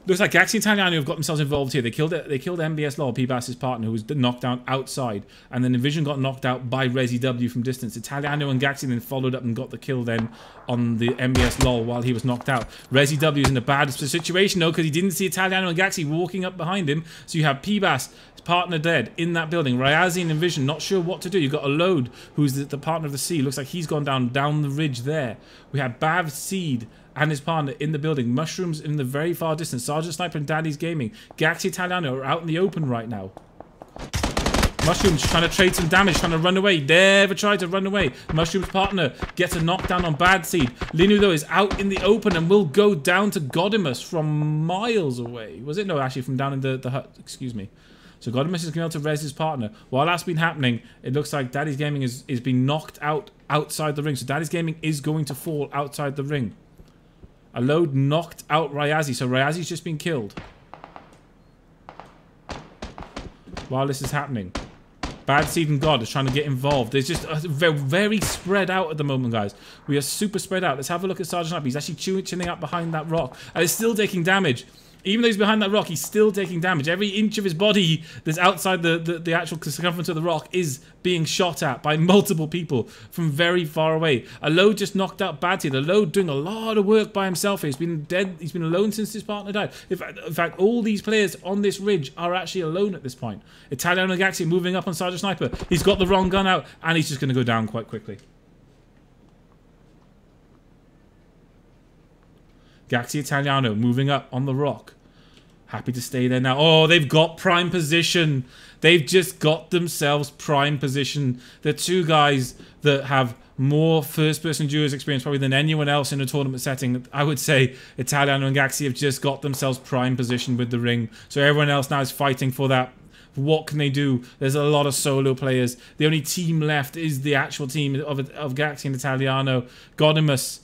Looks like Gaxi and Italiano have got themselves involved here. They killed MBS Law, P-Bass's partner, who was knocked down outside. And then Envision got knocked out by Resi W from distance. Italiano and Gaxi then followed up and got the kill then on the MBS Law while he was knocked out. Resi W is in a bad situation, though, because he didn't see Italiano and Gaxi walking up behind him. So you have P-Bass, his partner, dead in that building. Ryazi and Envision not sure what to do. You've got a Load, who's the partner of the sea. Looks like he's gone down the ridge there. We have Bav Seed and his partner in the building. Mushrooms in the very far distance. Sergeant Sniper and Daddy's Gaming. Gaxi Italiano are out in the open right now. Mushrooms trying to trade some damage, trying to run away. Never tried to run away. Mushroom's partner gets a knockdown on Bad Seed. Linu, though, is out in the open and will go down to Godimus from miles away. Was it? No, actually from down in the hut. Excuse me. So Godimus is going to res his partner. While that's been happening, it looks like Daddy's Gaming is being knocked out outside the ring. So Daddy's Gaming is going to fall outside the ring. A Load knocked out Ryazi, so Ryazi's just been killed. While this is happening. Bad Seed and God is trying to get involved. There's just very spread out at the moment, guys. We are super spread out. Let's have a look at Sergeant Sniper. He's actually chilling up behind that rock. And he's still taking damage. Even though he's behind that rock, he's still taking damage. Every inch of his body that's outside the actual circumference of the rock is being shot at by multiple people from very far away. A Load just knocked out Bad Seed. A Load doing a lot of work by himself here. He's been dead. He's been alone since his partner died. In fact, all these players on this ridge are actually alone at this point. Italiano Gaxi moving up on Sergeant Sniper. He's got the wrong gun out, and he's just going to go down quite quickly. Gaxi Italiano moving up on the rock. Happy to stay there now. Oh, they've got prime position. They've just got themselves prime position. They're two guys that have more first-person duos experience probably than anyone else in a tournament setting. I would say Italiano and Gaxi have just got themselves prime position with the ring. So everyone else now is fighting for that. What can they do? There's a lot of solo players. The only team left is the actual team of Gaxi and Italiano. Godimus,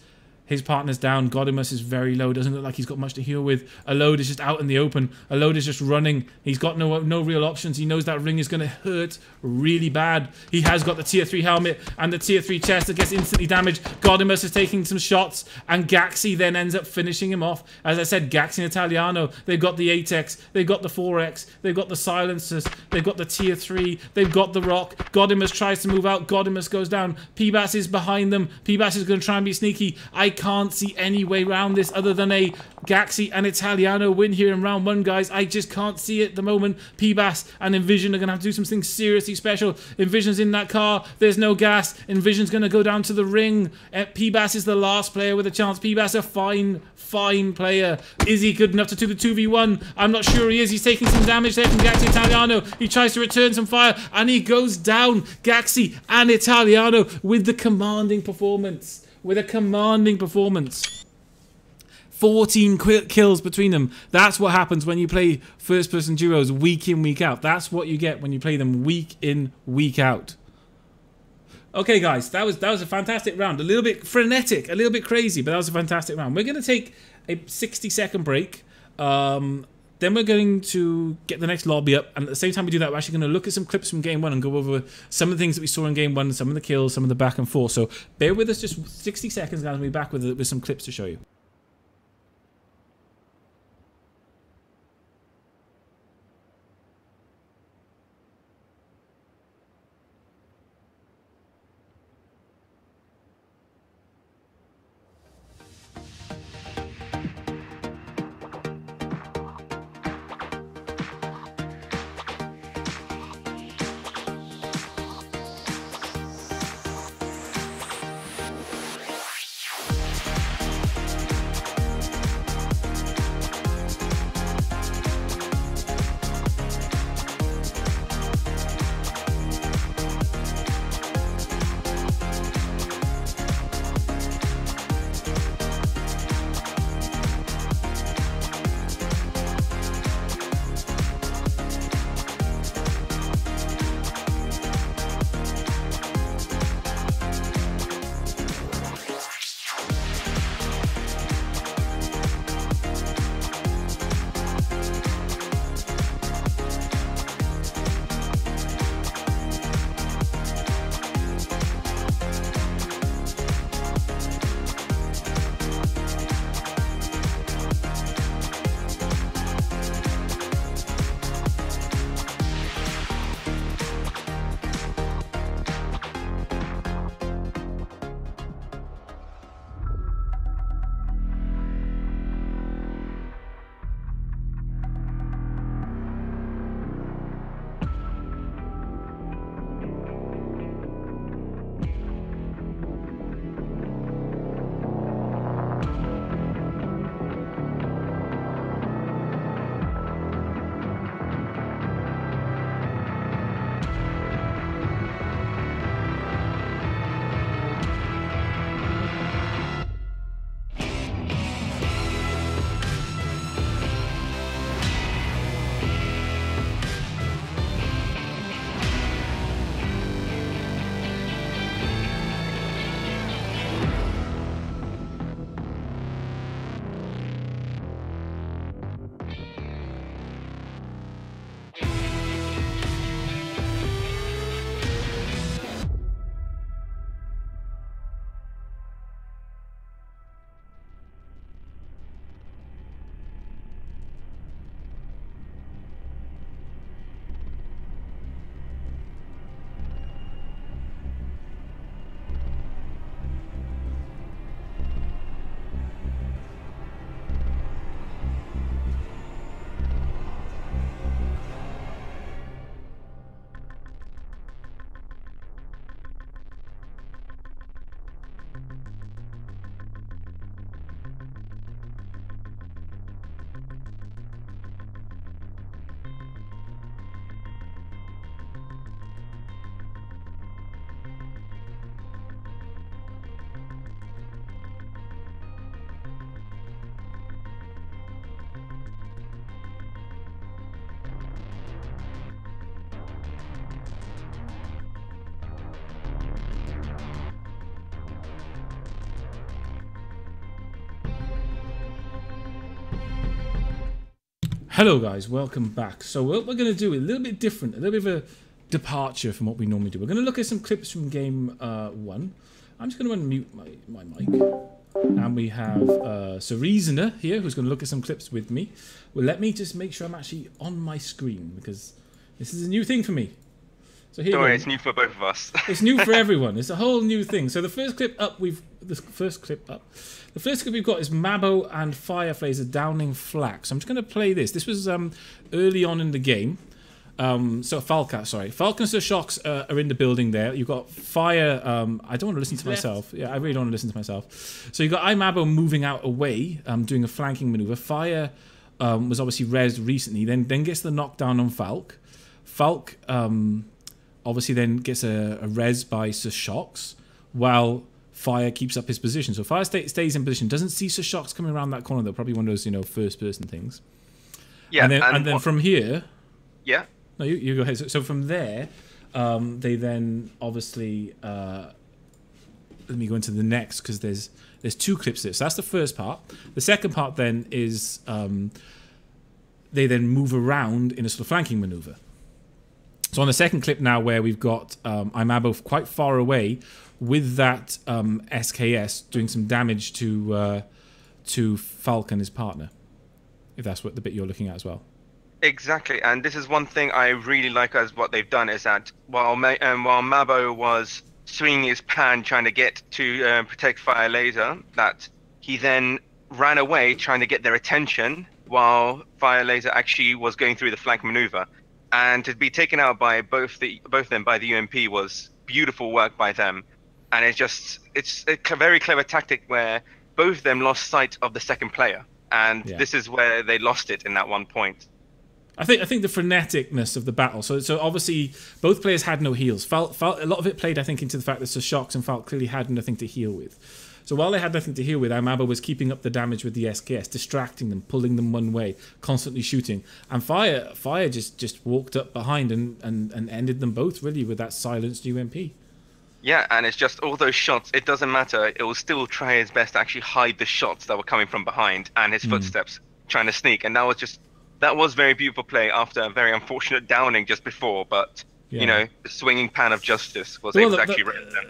his partner's down. Godimus is very low. Doesn't look like he's got much to heal with. A Load is just out in the open. A Load is just running. He's got no real options. He knows that ring is going to hurt really bad. He has got the tier 3 helmet and the tier 3 chest that gets instantly damaged. Godimus is taking some shots, and Gaxi then ends up finishing him off. As I said, Gaxi and Italiano, they've got the 8x, they've got the 4x, they've got the silencers, they've got the tier 3, they've got the rock. Godimus tries to move out. Godimus goes down. P-Bass is behind them. P-Bass is going to try and be sneaky. I can't see any way around this other than a Gaxi and Italiano win here in round 1, guys. I just can't see it at the moment. P-Bass and Envision are going to have to do something seriously special. Envision's in that car. There's no gas. Envision's going to go down to the ring. P-Bass is the last player with a chance. P-Bass a fine player. Is he good enough to do the 2v1? I'm not sure he is. He's taking some damage there from Gaxi Italiano. He tries to return some fire, and he goes down. Gaxi and Italiano with the commanding performance. 14 kills between them. That's what happens when you play first-person duos week in, week out. That's what you get when you play them week in, week out. Okay, guys, that was a fantastic round. A little bit frenetic, a little bit crazy, but that was a fantastic round. We're going to take a 60-second break. Then we're going to get the next lobby up, and at the same time we do that, we're actually going to look at some clips from Game 1 and go over some of the things that we saw in Game 1, some of the kills, some of the back and forth. So bear with us just 60 seconds, guys, and we'll be back with some clips to show you. Hello guys, welcome back. So what we're going to do is a little bit different, a little bit of a departure from what we normally do. We're going to look at some clips from game 1. I'm just going to unmute my mic. And we have Cerizina here, who's going to look at some clips with me. Well, let me just make sure I'm actually on my screen, because this is a new thing for me. So here Don't worry, it's new for both of us. It's new for everyone. It's a whole new thing. So the first clip up, we've got is Mabo and Fireflazer downing flak. So I'm just going to play this. This was early on in the game. Falcon and Sir Shocks are in the building there. You've got Fire. I don't want to listen to myself. Yeah, I really don't want to listen to myself. So you've got Mabo moving out away, doing a flanking maneuver. Fire was obviously rezzed recently. Then gets the knockdown on Falk. Falk obviously then gets a res by Sir Shocks, while Fire keeps up his position. So Fire stays in position. Doesn't see Sir Shocks coming around that corner though. Probably one of those first person things. Yeah, and then from here. Yeah. No, you go ahead. So from there, they then obviously let me go into the next, because there's 2 clips there. So that's the first part. The second part then is they then move around in a sort of flanking maneuver. So on the second clip now, where we've got Imabo quite far away with that SKS doing some damage to Falk and his partner, if that's what the bit you're looking at as well. Exactly, and this is one thing I really like as what they've done is that while Mabo was swinging his pan trying to get to protect Firelaser, that he then ran away trying to get their attention while Firelaser actually was going through the flank maneuver. And to be taken out by both of them by the UMP was beautiful work by them. And it's a very clever tactic where both of them lost sight of the second player, and this is where they lost it in that one point. I think the freneticness of the battle. So obviously both players had no heals. A lot of it played, I think, into the fact that Sir Shocks and Falk clearly had nothing to heal with. So while they had nothing to heal with, Imabo was keeping up the damage with the SKS, distracting them, pulling them one way, constantly shooting. And Fire just walked up behind and ended them both really with that silenced UMP. Yeah, and it's just all those shots, it doesn't matter. It will still try his best to actually hide the shots that were coming from behind and his footsteps trying to sneak. And that was very beautiful play after a very unfortunate downing just before, but the swinging pan of justice was able to actually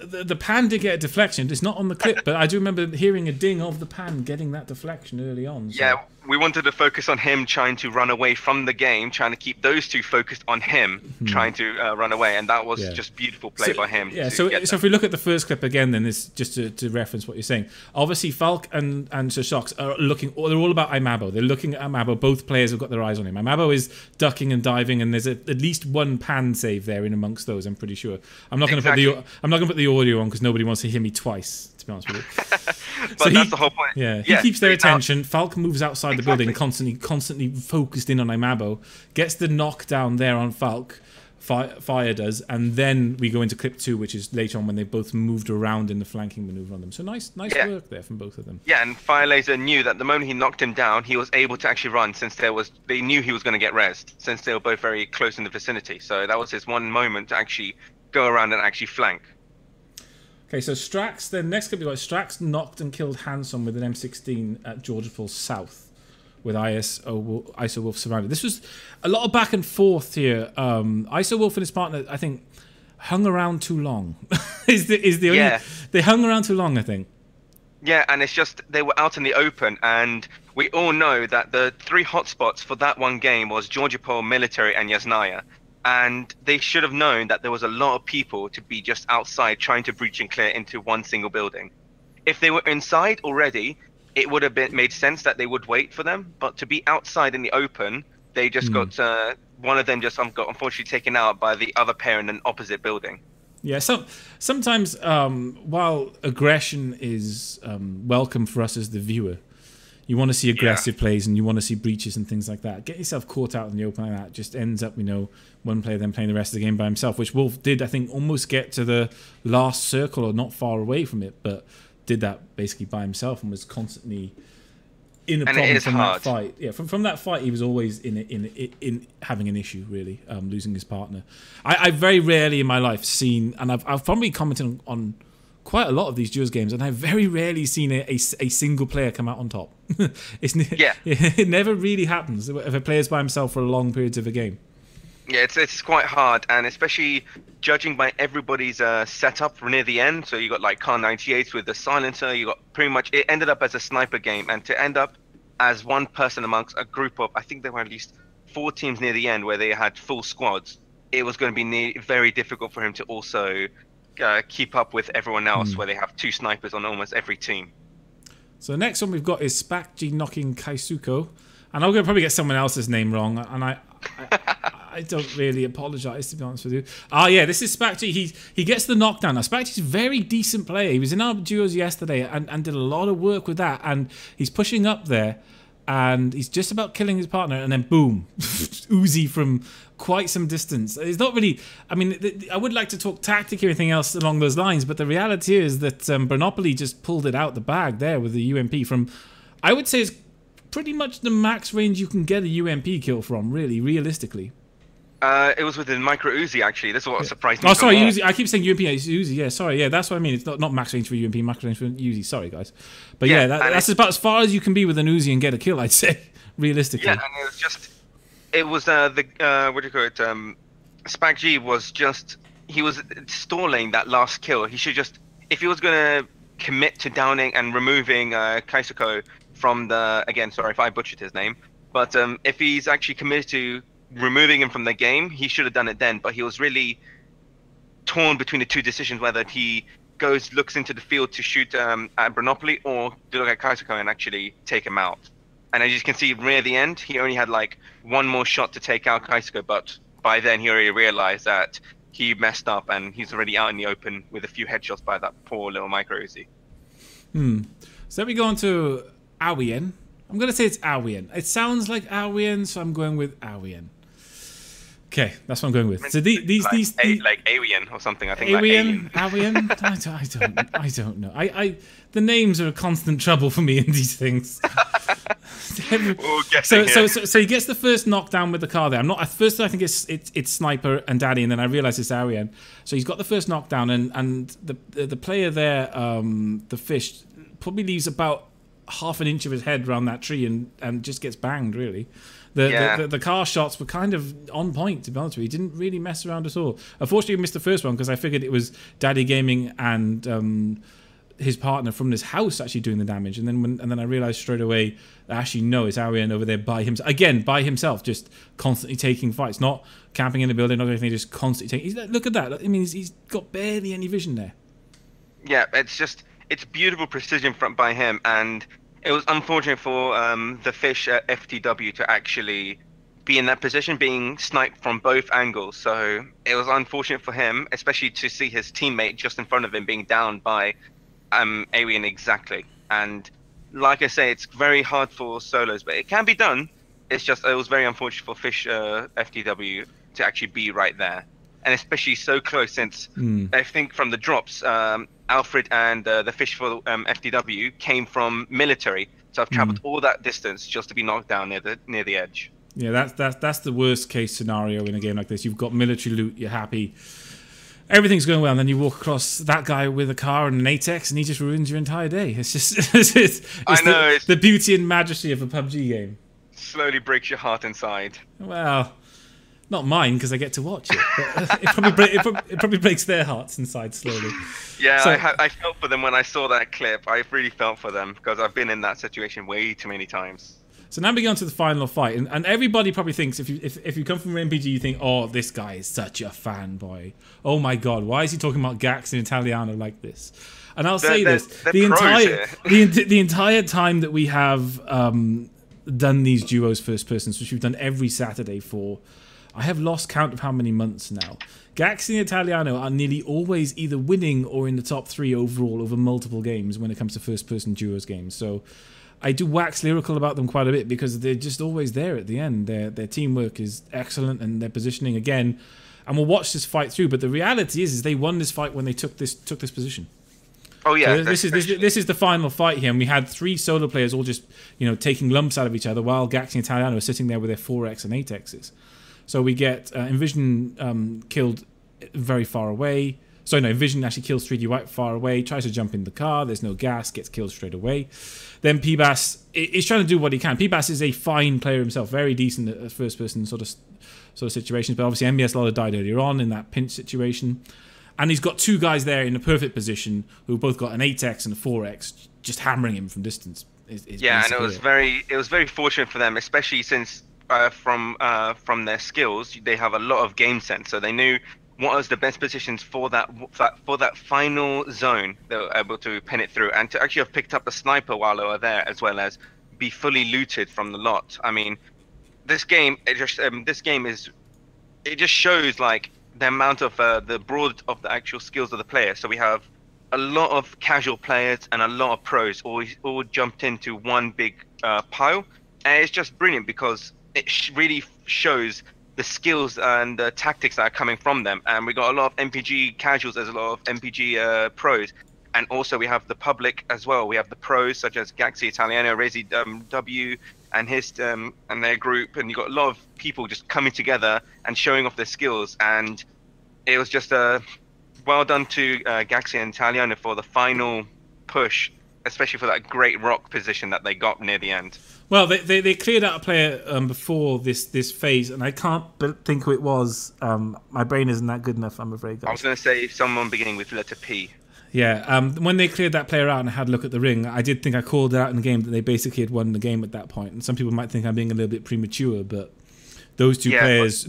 the pan did get a deflection. It's not on the clip, but I do remember hearing a ding of the pan getting that deflection early on. So. Yeah, we wanted to focus on him trying to run away from the game, trying to keep those two focused on him trying to run away, and that was just beautiful play by him. Yeah, so if we look at the first clip again, then this just to reference what you're saying. Obviously, Falk and Sir Shocks are looking. They're all about Imabo. They're looking at Imabo. Both players have got their eyes on him. Imabo is ducking and diving, and there's at least one pan save there in amongst those. I'm pretty sure. I'm not going to put the audio on because nobody wants to hear me twice. To be honest with you. But that's the whole point. Yeah, he keeps their attention. Falk moves outside the building, constantly focused in on Imabo, gets the knockdown there on Falk. Fire does, and then we go into clip 2, which is later on when they both moved around in the flanking maneuver on them. So nice work there from both of them. Yeah, and Firelaser knew that the moment he knocked him down, he was able to actually run, since they knew he was going to get rezzed, since they were both very close in the vicinity. So that was his one moment to actually go around and actually flank. Okay, so Strax, then next clip we got Strax knocked and killed Hanson with an M16 at Georgetown South, with ISO Wolf surrounded. This was a lot of back and forth here. ISO Wolf and his partner, I think, hung around too long. They hung around too long, I think. Yeah, and it's just they were out in the open, and we all know that the 3 hotspots for that one game was Georgopol, Military, and Yasnaya. And they should have known that there was a lot of people to be just outside trying to breach and clear into one single building. If they were inside already, it would have made sense that they would wait for them. But to be outside in the open, they just got one of them just got unfortunately taken out by the other pair in an opposite building. Yeah, sometimes while aggression is welcome for us as the viewer, you want to see aggressive plays and you want to see breaches and things like that. Get yourself caught out in the open like that just ends up, one player then playing the rest of the game by himself, which Wolf did, I think, almost get to the last circle or not far away from it, but did that basically by himself and was constantly in a problem from that fight. Yeah, from that fight, he was always in having an issue, really, losing his partner. I very rarely in my life seen, and I've probably commented on quite a lot of these duos games, and I've very rarely seen a single player come out on top. It never really happens if a player's by himself for a long periods of a game. Yeah, it's quite hard, and especially judging by everybody's setup near the end. So you got like Kar 98s with the silencer. You got pretty much, it ended up as a sniper game, and to end up as one person amongst a group of, I think there were at least 4 teams near the end where they had full squads. It was going to be very difficult for him to also keep up with everyone else, where they have 2 snipers on almost every team. So the next one we've got is Spakji knocking Kaisuko, and I'm going to probably get someone else's name wrong, and I don't really apologise, to be honest with you. Yeah, this is Spakji. He gets the knockdown. Now, Spakji's a very decent player. He was in our duos yesterday and did a lot of work with that, and he's pushing up there, and he's just about killing his partner, and then boom, Uzi from quite some distance. It's not really, I mean, I would like to talk tactic or anything else along those lines, but the reality is that Bernoulli just pulled it out the bag there with the UMP from, I would say, it's pretty much the max range you can get a UMP kill from, really, realistically. It was with the micro Uzi, actually. This is what surprised me. Oh, sorry, Uzi. I keep saying UMP. It's Uzi. Yeah, sorry. Yeah, that's what I mean. It's not max range for UMP, max range for Uzi. Sorry, guys. But yeah, that's about as far as you can be with an Uzi and get a kill, I'd say, realistically. Yeah, and it was just, it was what do you call it? Spakji was just, he was stalling that last kill. He should just, if he was going to commit to downing and removing Kaisuko from the, again, sorry if I butchered his name, but if he's actually committed to removing him from the game, he should have done it then. But he was really torn between the 2 decisions, whether he looks into the field to shoot at Bernoulli or to look at Kaisuko and actually take him out. And as you can see near the end, he only had like 1 more shot to take out Kaisuko, but by then he already realized that he messed up and he's already out in the open with a few headshots by that poor little micro Uzi. So let me go on to Awien. I'm going to say it's Awien. It sounds like Awien, so I'm going with Awien. Okay, that's what I'm going with. So these like Alien or something. I think Awien. I don't know. The names are a constant trouble for me in these things. So he gets the first knockdown with the car there. At first I think it's Sniper and Daddy, and then I realise it's Arian. So he's got the first knockdown, and the player there, the fish, probably leaves about half an inch of his head around that tree and just gets banged, really. The car shots were kind of on point, to be honest with you. He didn't really mess around at all. Unfortunately, we missed the first one because I figured it was Daddy Gaming and his partner from this house actually doing the damage. And then I realised straight away that actually no, it's Arian over there by himself. Again, by himself, just constantly taking fights, not camping in the building, not anything, just constantly taking. Look at that. I mean, he's got barely any vision there. Yeah, it's beautiful precision by him, and it was unfortunate for the fish at FTW to actually be in that position, being sniped from both angles. So it was unfortunate for him, especially to see his teammate just in front of him being down by Alien exactly. And like I say, it's very hard for solos, but it can be done. It was very unfortunate for fish FTW to actually be right there. And especially so close, since I think from the drops, Alfred and the fish for FTW came from military, so I've travelled all that distance just to be knocked down near the edge. Yeah, that's the worst case scenario in a game like this. You've got military loot, you're happy, everything's going well, and then you walk across that guy with a car and an ATEX, and he just ruins your entire day. It's just it's the beauty and majesty of a PUBG game. Slowly breaks your heart inside. Well, not mine, because I get to watch it. But it probably breaks their hearts inside slowly. Yeah, so, I felt for them when I saw that clip. I really felt for them, because I've been in that situation way too many times. So now we go on to the final fight, and everybody probably thinks, if you come from an MPG, you think, oh, this guy is such a fanboy. Oh my god, why is he talking about Gax in Italiano like this? And I'll say this: the entire time that we have done these duos first persons, which we've done every Saturday for, I have lost count of how many months now. Gax and Italiano are nearly always either winning or in the top 3 overall over multiple games when it comes to first-person duos games. So I do wax lyrical about them quite a bit because they're just always there at the end. Their teamwork is excellent, and their positioning again. And we'll watch this fight through. But the reality is they won this fight when they took this position. Oh yeah, so this is the final fight here, and we had 3 solo players all just taking lumps out of each other, while Gax and Italiano are sitting there with their 4x and 8x's. So we get Envision killed very far away. Sorry, no, Vision actually kills 3D White far away, tries to jump in the car, there's no gas, gets killed straight away. Then P-Bass is trying to do what he can. P-Bass is a fine player himself, very decent at first-person sort of situations, but obviously MBS Lawler died earlier on in that pinch situation. And he's got two guys there in a perfect position who both got an 8x and a 4x, just hammering him from distance. Yeah, and it was very fortunate for them, especially since from their skills, they have a lot of game sense, so they knew what was the best positions for that final zone. They were able to pin it through, and to actually have picked up a sniper while they were there, as well as be fully looted from the lot. I mean, this game it just shows like the amount of the broad of the actual skills of the player. So we have a lot of casual players and a lot of pros all jumped into one big pile, and it's just brilliant because it really shows the skills and the tactics that are coming from them. And we got a lot of MPG casuals, there's a lot of MPG pros, and also we have the public as well. We have the pros such as Gaxi Italiano, Rezi W, and his and their group, and you got a lot of people just coming together and showing off their skills. And it was just well done to Gaxi and Italiano for the final push, especially for that great rock position that they got near the end. Well, they cleared out a player before this phase, and I can't think who it was. My brain isn't that good enough, I'm afraid, guys. I was going to say someone beginning with letter P. Yeah, when they cleared that player out and I had a look at the ring, I did think I called it out in the game that they basically had won the game at that point. And some people might think I'm being a little bit premature, but those two players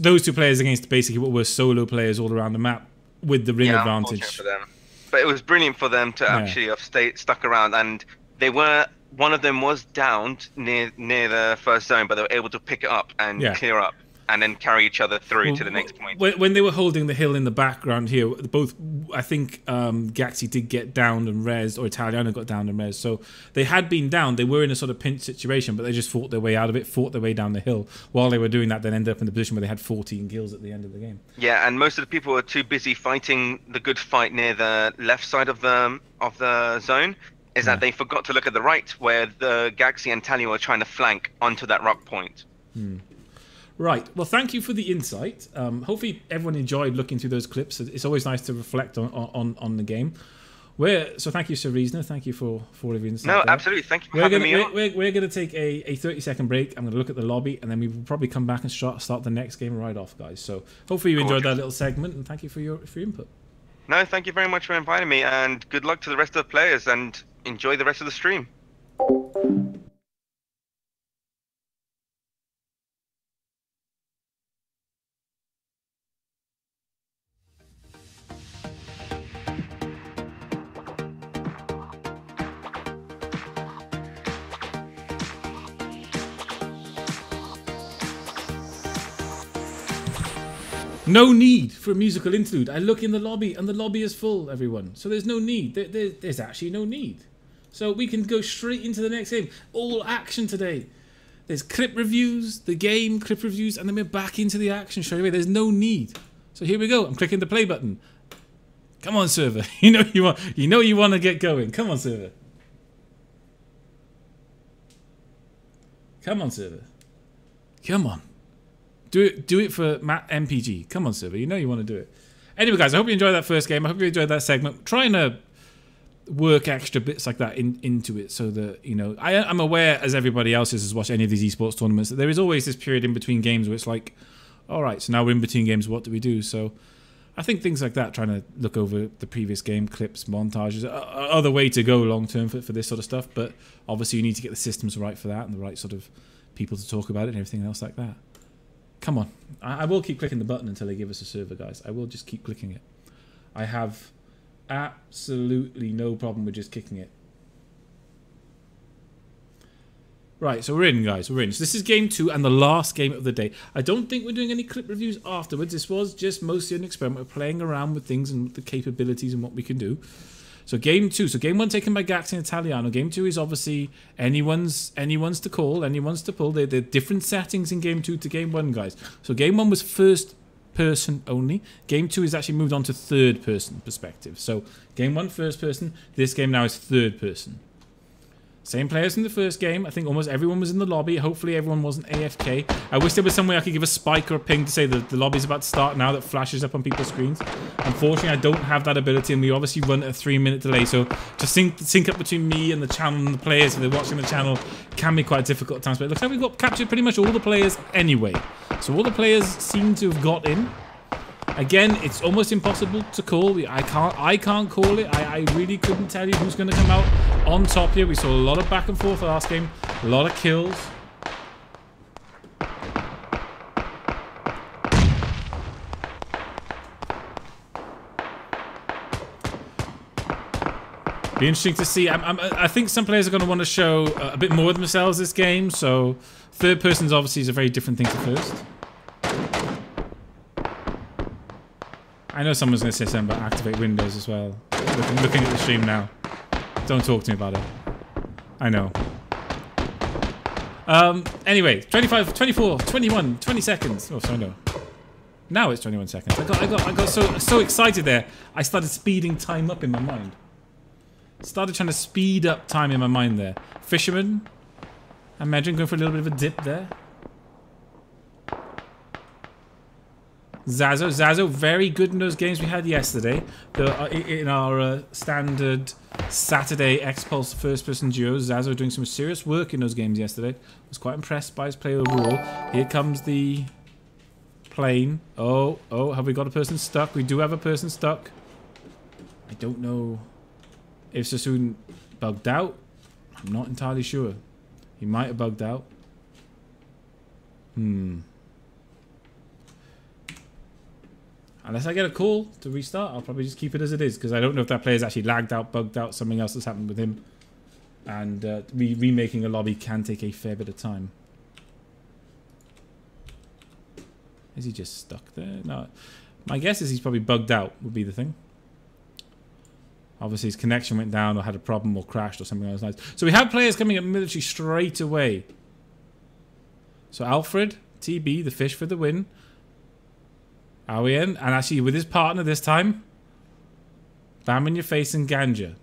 against basically what were solo players all around the map with the ring advantage. For them. But it was brilliant for them to actually have stuck around, and they were. One of them was downed near the first zone, but they were able to pick it up and clear up, and then carry each other through to the next point. When they were holding the hill in the background here, both I think Gaxi did get downed and rezzed, or Italiano got downed and rezzed. So they had been down. They were in a sort of pinch situation, but they just fought their way out of it, fought their way down the hill. While they were doing that, then ended up in the position where they had 14 kills at the end of the game. Yeah, and most of the people were too busy fighting the good fight near the left side of the zone. That they forgot to look at the right, where the Gaxi and Tally were trying to flank onto that rock point. Right. Well, thank you for the insight. Hopefully everyone enjoyed looking through those clips. It's always nice to reflect on the game. So thank you, Sir Reasoner. Thank you for all of your insight. No, absolutely. Thank you for having me on. We're going to take a 30-second break. I'm going to look at the lobby, and then we will probably come back and start the next game right off, guys. So hopefully you enjoyed that little segment, and thank you for your input. No, thank you very much for inviting me, and good luck to the rest of the players, and enjoy the rest of the stream. No need for a musical interlude. I look in the lobby and the lobby is full, everyone. So there's no need. There's actually no need. So we can go straight into the next game. All action today. There's clip reviews, the game, clip reviews, and then we're back into the action straight away. There's no need. So here we go. I'm clicking the play button. Come on, server. You know you want to get going. Come on, server. Come on, server. Come on. Do it for Matt MPG. Come on, server. You know you want to do it. Anyway, guys, I hope you enjoyed that first game. I hope you enjoyed that segment. Trying to work extra bits like that into it so that, I'm aware, as everybody else has watched any of these esports tournaments, that there is always this period in between games where it's like, all right, so now we're in between games, what do we do? So I think things like that, trying to look over the previous game, clips, montages, are the way to go long term for this sort of stuff. But obviously you need to get the systems right for that and the right sort of people to talk about it and everything else like that. Come on. I will keep clicking the button until they give us a server, guys. I will just keep clicking it. I have absolutely no problem with just kicking it. Right, so we're in, guys. We're in. So this is game 2 and the last game of the day. I don't think we're doing any clip reviews afterwards. This was just mostly an experiment. We're playing around with things and the capabilities and what we can do. So game 2. So game 1 taken by Gaxi and Italiano. Game 2 is obviously anyone's to call, anyone's to pull. They're different settings in game 2 to game 1, guys. So game 1 was first person only. Game 2 is actually moved on to third person perspective. So game 1 first person. This game now is third person. Same players from the first game. I think almost everyone was in the lobby. Hopefully everyone wasn't AFK. I wish there was some way I could give a spike or a ping to say that the lobby's about to start now that flashes up on people's screens. Unfortunately, I don't have that ability, and we obviously run at a 3-minute delay. So to sync up between me and the channel and the players, if they're watching the channel, can be quite difficult at times. But it looks like we've got captured pretty much all the players anyway. So all the players seem to have got in. Again, it's almost impossible to call. I can't call it. I really couldn't tell you who's going to come out on top here. We saw a lot of back and forth last game. A lot of kills. Be interesting to see. I think some players are going to want to show a bit more of themselves this game. So third person's obviously is a very different thing to first. I know someone's going to say something about activate windows as well. Looking at the stream now. Don't talk to me about it. I know. Anyway, 25, 24, 21, 20 seconds. Oh, sorry, no. Now it's 21 seconds. I got so excited there. I started speeding time up in my mind. Started trying to speed up time in my mind there. Fisherman. Imagine going for a little bit of a dip there. Zazo, very good in those games we had yesterday. In our standard Saturday X-Pulse first-person duos, Zazo doing some serious work in those games yesterday. I was quite impressed by his play overall. Here comes the plane. Oh, have we got a person stuck? We do have a person stuck. I don't know if Sassoon bugged out. I'm not entirely sure. He might have bugged out. Unless I get a call to restart, I'll probably just keep it as it is, because I don't know if that player's actually lagged out, bugged out, something else has happened with him. And remaking a lobby can take a fair bit of time. Is he just stuck there? No. My guess is he's probably bugged out, would be the thing. Obviously his connection went down or had a problem or crashed or something else nice. So we have players coming up military straight away. So Alfred, TB, the fish for the win. Are we in? And actually with his partner this time. Bam in your face and Ganja.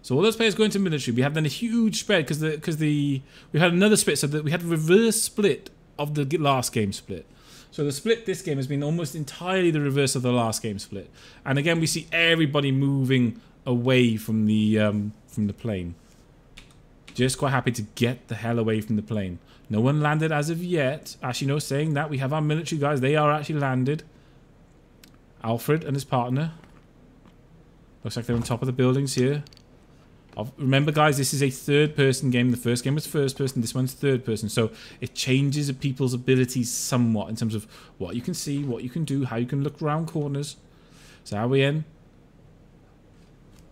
So all those players going to military. We have then a huge spread because we had another split, so that we had a reverse split of the last game split. So the split this game has been almost entirely the reverse of the last game split. And again we see everybody moving away from the plane. Just quite happy to get the hell away from the plane. No one landed as of yet. Actually no, saying that we have our military guys, they are actually landed. Alfred and his partner. Looks like they're on top of the buildings here. Remember guys, this is a third person game. The first game was first person, this one's third person. So it changes people's abilities somewhat in terms of what you can see, what you can do, how you can look around corners. So are we in?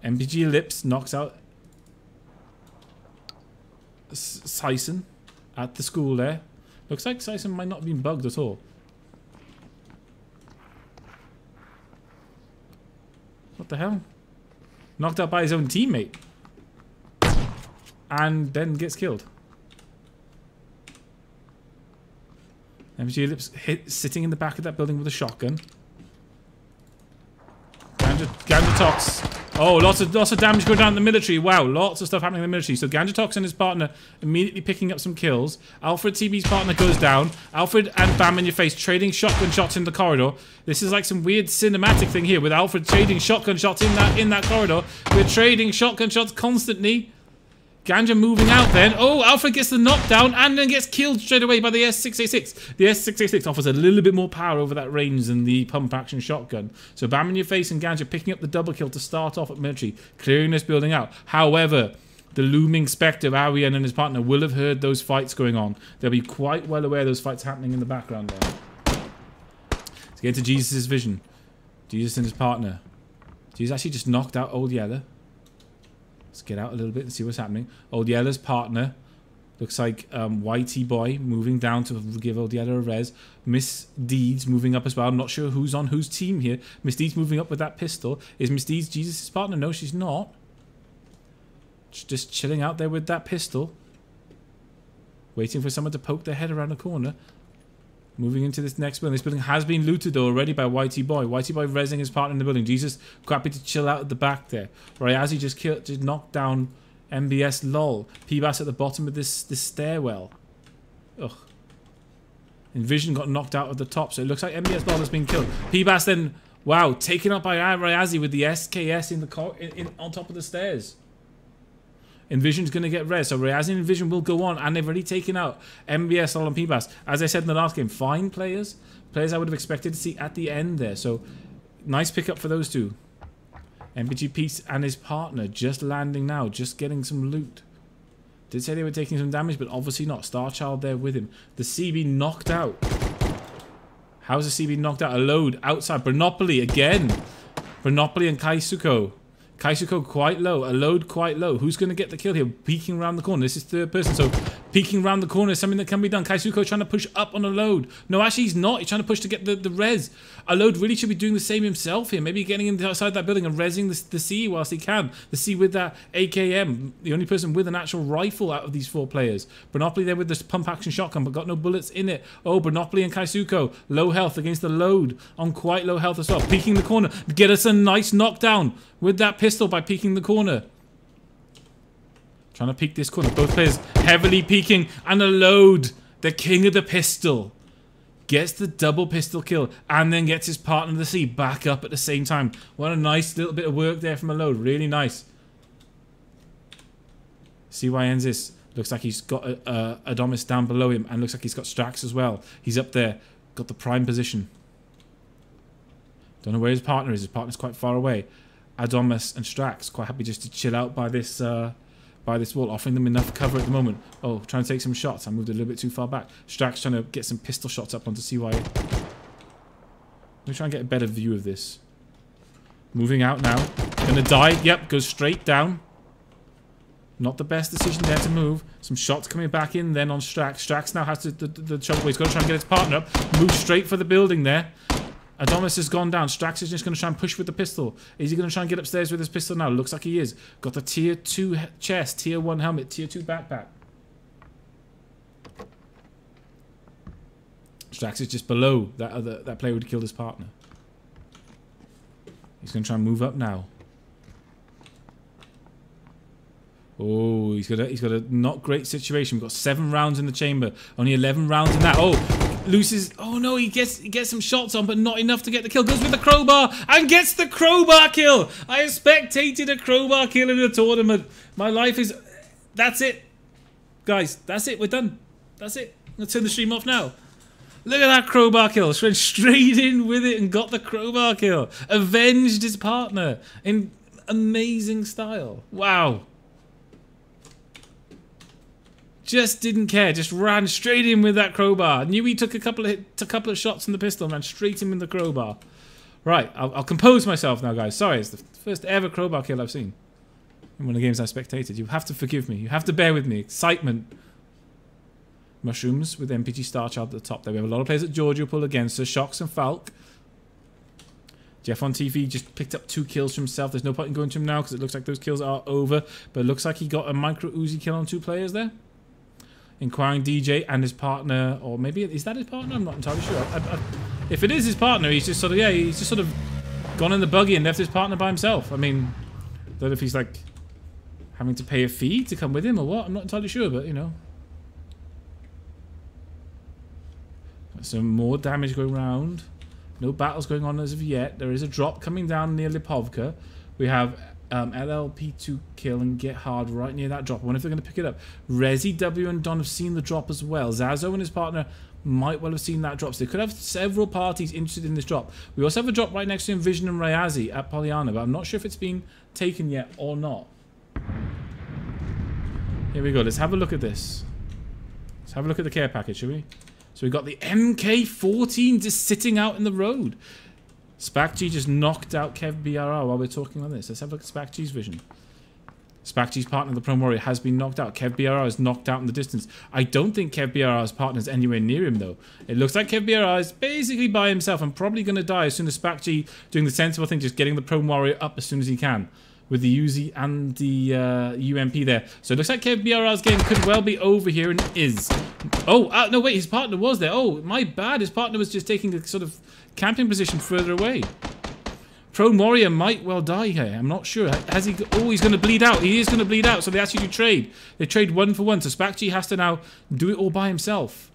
MPG Lips knocks out Sison at the school there. Looks like Sison might not have been bugged at all. What the hell? Knocked out by his own teammate. And then gets killed. MPG Lips sitting in the back of that building with a shotgun. Ganja Tox. Oh, lots of damage going down in the military. Wow, lots of stuff happening in the military. So Ganja Tox and his partner immediately picking up some kills. Alfred TB's partner goes down. Alfred and Bam in your face trading shotgun shots in the corridor. This is like some weird cinematic thing here with Alfred trading shotgun shots in that corridor. We're trading shotgun shots constantly. Ganja moving out then. Oh, Alfred gets the knockdown and then gets killed straight away by the S686. The S686 offers a little bit more power over that range than the pump action shotgun. So Bam in your face and Ganja picking up the double kill to start off at military, clearing this building out. However, the looming spectre of Arian and his partner will have heard those fights going on. They'll be quite well aware of those fights happening in the background there. Let's get to Jesus' vision. Jesus and his partner. Jesus actually just knocked out Old Yeller. Let's get out a little bit and see what's happening. Old Yeller's partner. Looks like Whitey Boy moving down to give Old Yeller a res. Miss Deeds moving up as well. I'm not sure who's on whose team here. Miss Deeds moving up with that pistol. Is Miss Deeds Jesus' partner? No, she's not. She's just chilling out there with that pistol. Waiting for someone to poke their head around the corner. Moving into this next building. This building has been looted already by Whitey Boy. Whitey Boy rezzing his partner in the building. Jesus quite happy to chill out at the back there. Right, as he just knocked down MBS lol. P-Bass at the bottom of this stairwell. Ugh. Envision got knocked out at the top, so it looks like MBS lol has been killed. P-Bass then, wow, taken up by Ryazi with the SKS on top of the stairs. Envision's going to get res, so Ryazi and Envision will go on, and they've already taken out MBS lol and P-Bass. As I said in the last game, fine players. Players I would have expected to see at the end there, so nice pickup for those two. MPG Peace and his partner just landing now, just getting some loot. Did say they were taking some damage, but obviously not. Starchild there with him. The CB knocked out. How's the CB knocked out? A load outside. Bernopoly again. Bernopoly and Kaisuko. Kaisuko quite low. A load quite low. Who's going to get the kill here? Peeking around the corner. This is third person, so peeking around the corner is something that can be done. Kaisuko trying to push up on a load. No, actually he's not. He's trying to push to get the res. A load really should be doing the same himself here. Maybe getting inside that building and resing the C whilst he can. The C with that AKM. The only person with an actual rifle out of these 4 players. Bernopoly there with this pump action shotgun, but got no bullets in it. Oh, Bernopoly and Kaisuko. Low health against the load. On quite low health as well. Peeking the corner. Get us a nice knockdown with that pistol by peeking the corner. Trying to peek this corner. Both players heavily peeking. And a load. The king of the pistol. Gets the double pistol kill. And then gets his partner to the C back up at the same time. What a nice little bit of work there from a load. Really nice. CY ends this. Looks like he's got Adomis down below him. And looks like he's got Strax as well. He's up there. Got the prime position. Don't know where his partner is. His partner's quite far away. Adomis and Strax quite happy just to chill out by this wall, offering them enough cover at the moment. Oh, trying to take some shots. I moved a little bit too far back. Strax trying to get some pistol shots up onto CYA. Let me try and get a better view of this. Moving out now. Gonna die. Yep, goes straight down. Not the best decision there to move. Some shots coming back in then on Strax. Strax now has the trouble. He's got to try and get his partner up. Move straight for the building there. Adomis has gone down. Strax is just going to try and push with the pistol. Is he going to try and get upstairs with his pistol now? Looks like he is. Got the tier 2 chest, tier 1 helmet, tier 2 backpack. Strax is just below that player who killed his partner. He's going to try and move up now. Oh, he's got a not great situation. We've got 7 rounds in the chamber. Only 11 rounds in that. Oh, loses. Oh no, he gets some shots on, but not enough to get the kill. Goes with the crowbar and gets the crowbar kill. I have spectated a crowbar kill in a tournament. My life is. That's it, guys. That's it. We're done. That's it. Let's turn the stream off now. Look at that crowbar kill. Went straight in with it and got the crowbar kill. Avenged his partner in amazing style. Wow. Just didn't care. Just ran straight in with that crowbar. Knew he took a couple of shots from the pistol and ran straight in with the crowbar. Right, I'll compose myself now, guys. Sorry, it's the first ever crowbar kill I've seen in one of the games I spectated. You have to forgive me. You have to bear with me. Excitement. Mushrooms with MPG Starchild at the top there. We have a lot of players at Georgia pull against us. Shocks and Falk. Jeff on TV just picked up 2 kills for himself. There's no point in going to him now because it looks like those kills are over. But it looks like he got a micro Uzi kill on 2 players there. Inquiring DJ and his partner, or maybe is that his partner? I'm not entirely sure. If it is his partner, he's just sort of gone in the buggy and left his partner by himself. I mean, I don't know if he's like having to pay a fee to come with him or what. I'm not entirely sure, but you know. Some more damage going around. No battles going on as of yet. There is a drop coming down near Lipovka. We have LLP to kill and get hard right near that drop. I wonder if they're going to pick it up. Resi, W, and Don have seen the drop as well. Zazo and his partner might well have seen that drop. So they could have several parties interested in this drop. We also have a drop right next to Envision and Ryazi at Pollyanna, but I'm not sure if it's been taken yet or not. Here we go. Let's have a look at this. Let's have a look at the care package, shall we? So we've got the MK14 just sitting out in the road. SpacG just knocked out Kev BRR while we're talking on this. Let's have a look at SpacG's vision. SpacG's partner, the Prone Warrior, has been knocked out. Kev BRR is knocked out in the distance. I don't think Kev BRR's partner is anywhere near him, though. It looks like Kev BRR is basically by himself and probably going to die as soon as SpacG doing the sensible thing, just getting the Prone Warrior up as soon as he can. With the Uzi and the UMP there. So it looks like Kev BRR's game could well be over here and is. Oh, no, wait, his partner was there. Oh, my bad. His partner was just taking a sort of camping position further away. Prone Warrior might well die here. I'm not sure. Has he? Oh, he's going to bleed out. He is going to bleed out. So they actually do trade. They trade 1 for 1. So Spacchi has to now do it all by himself.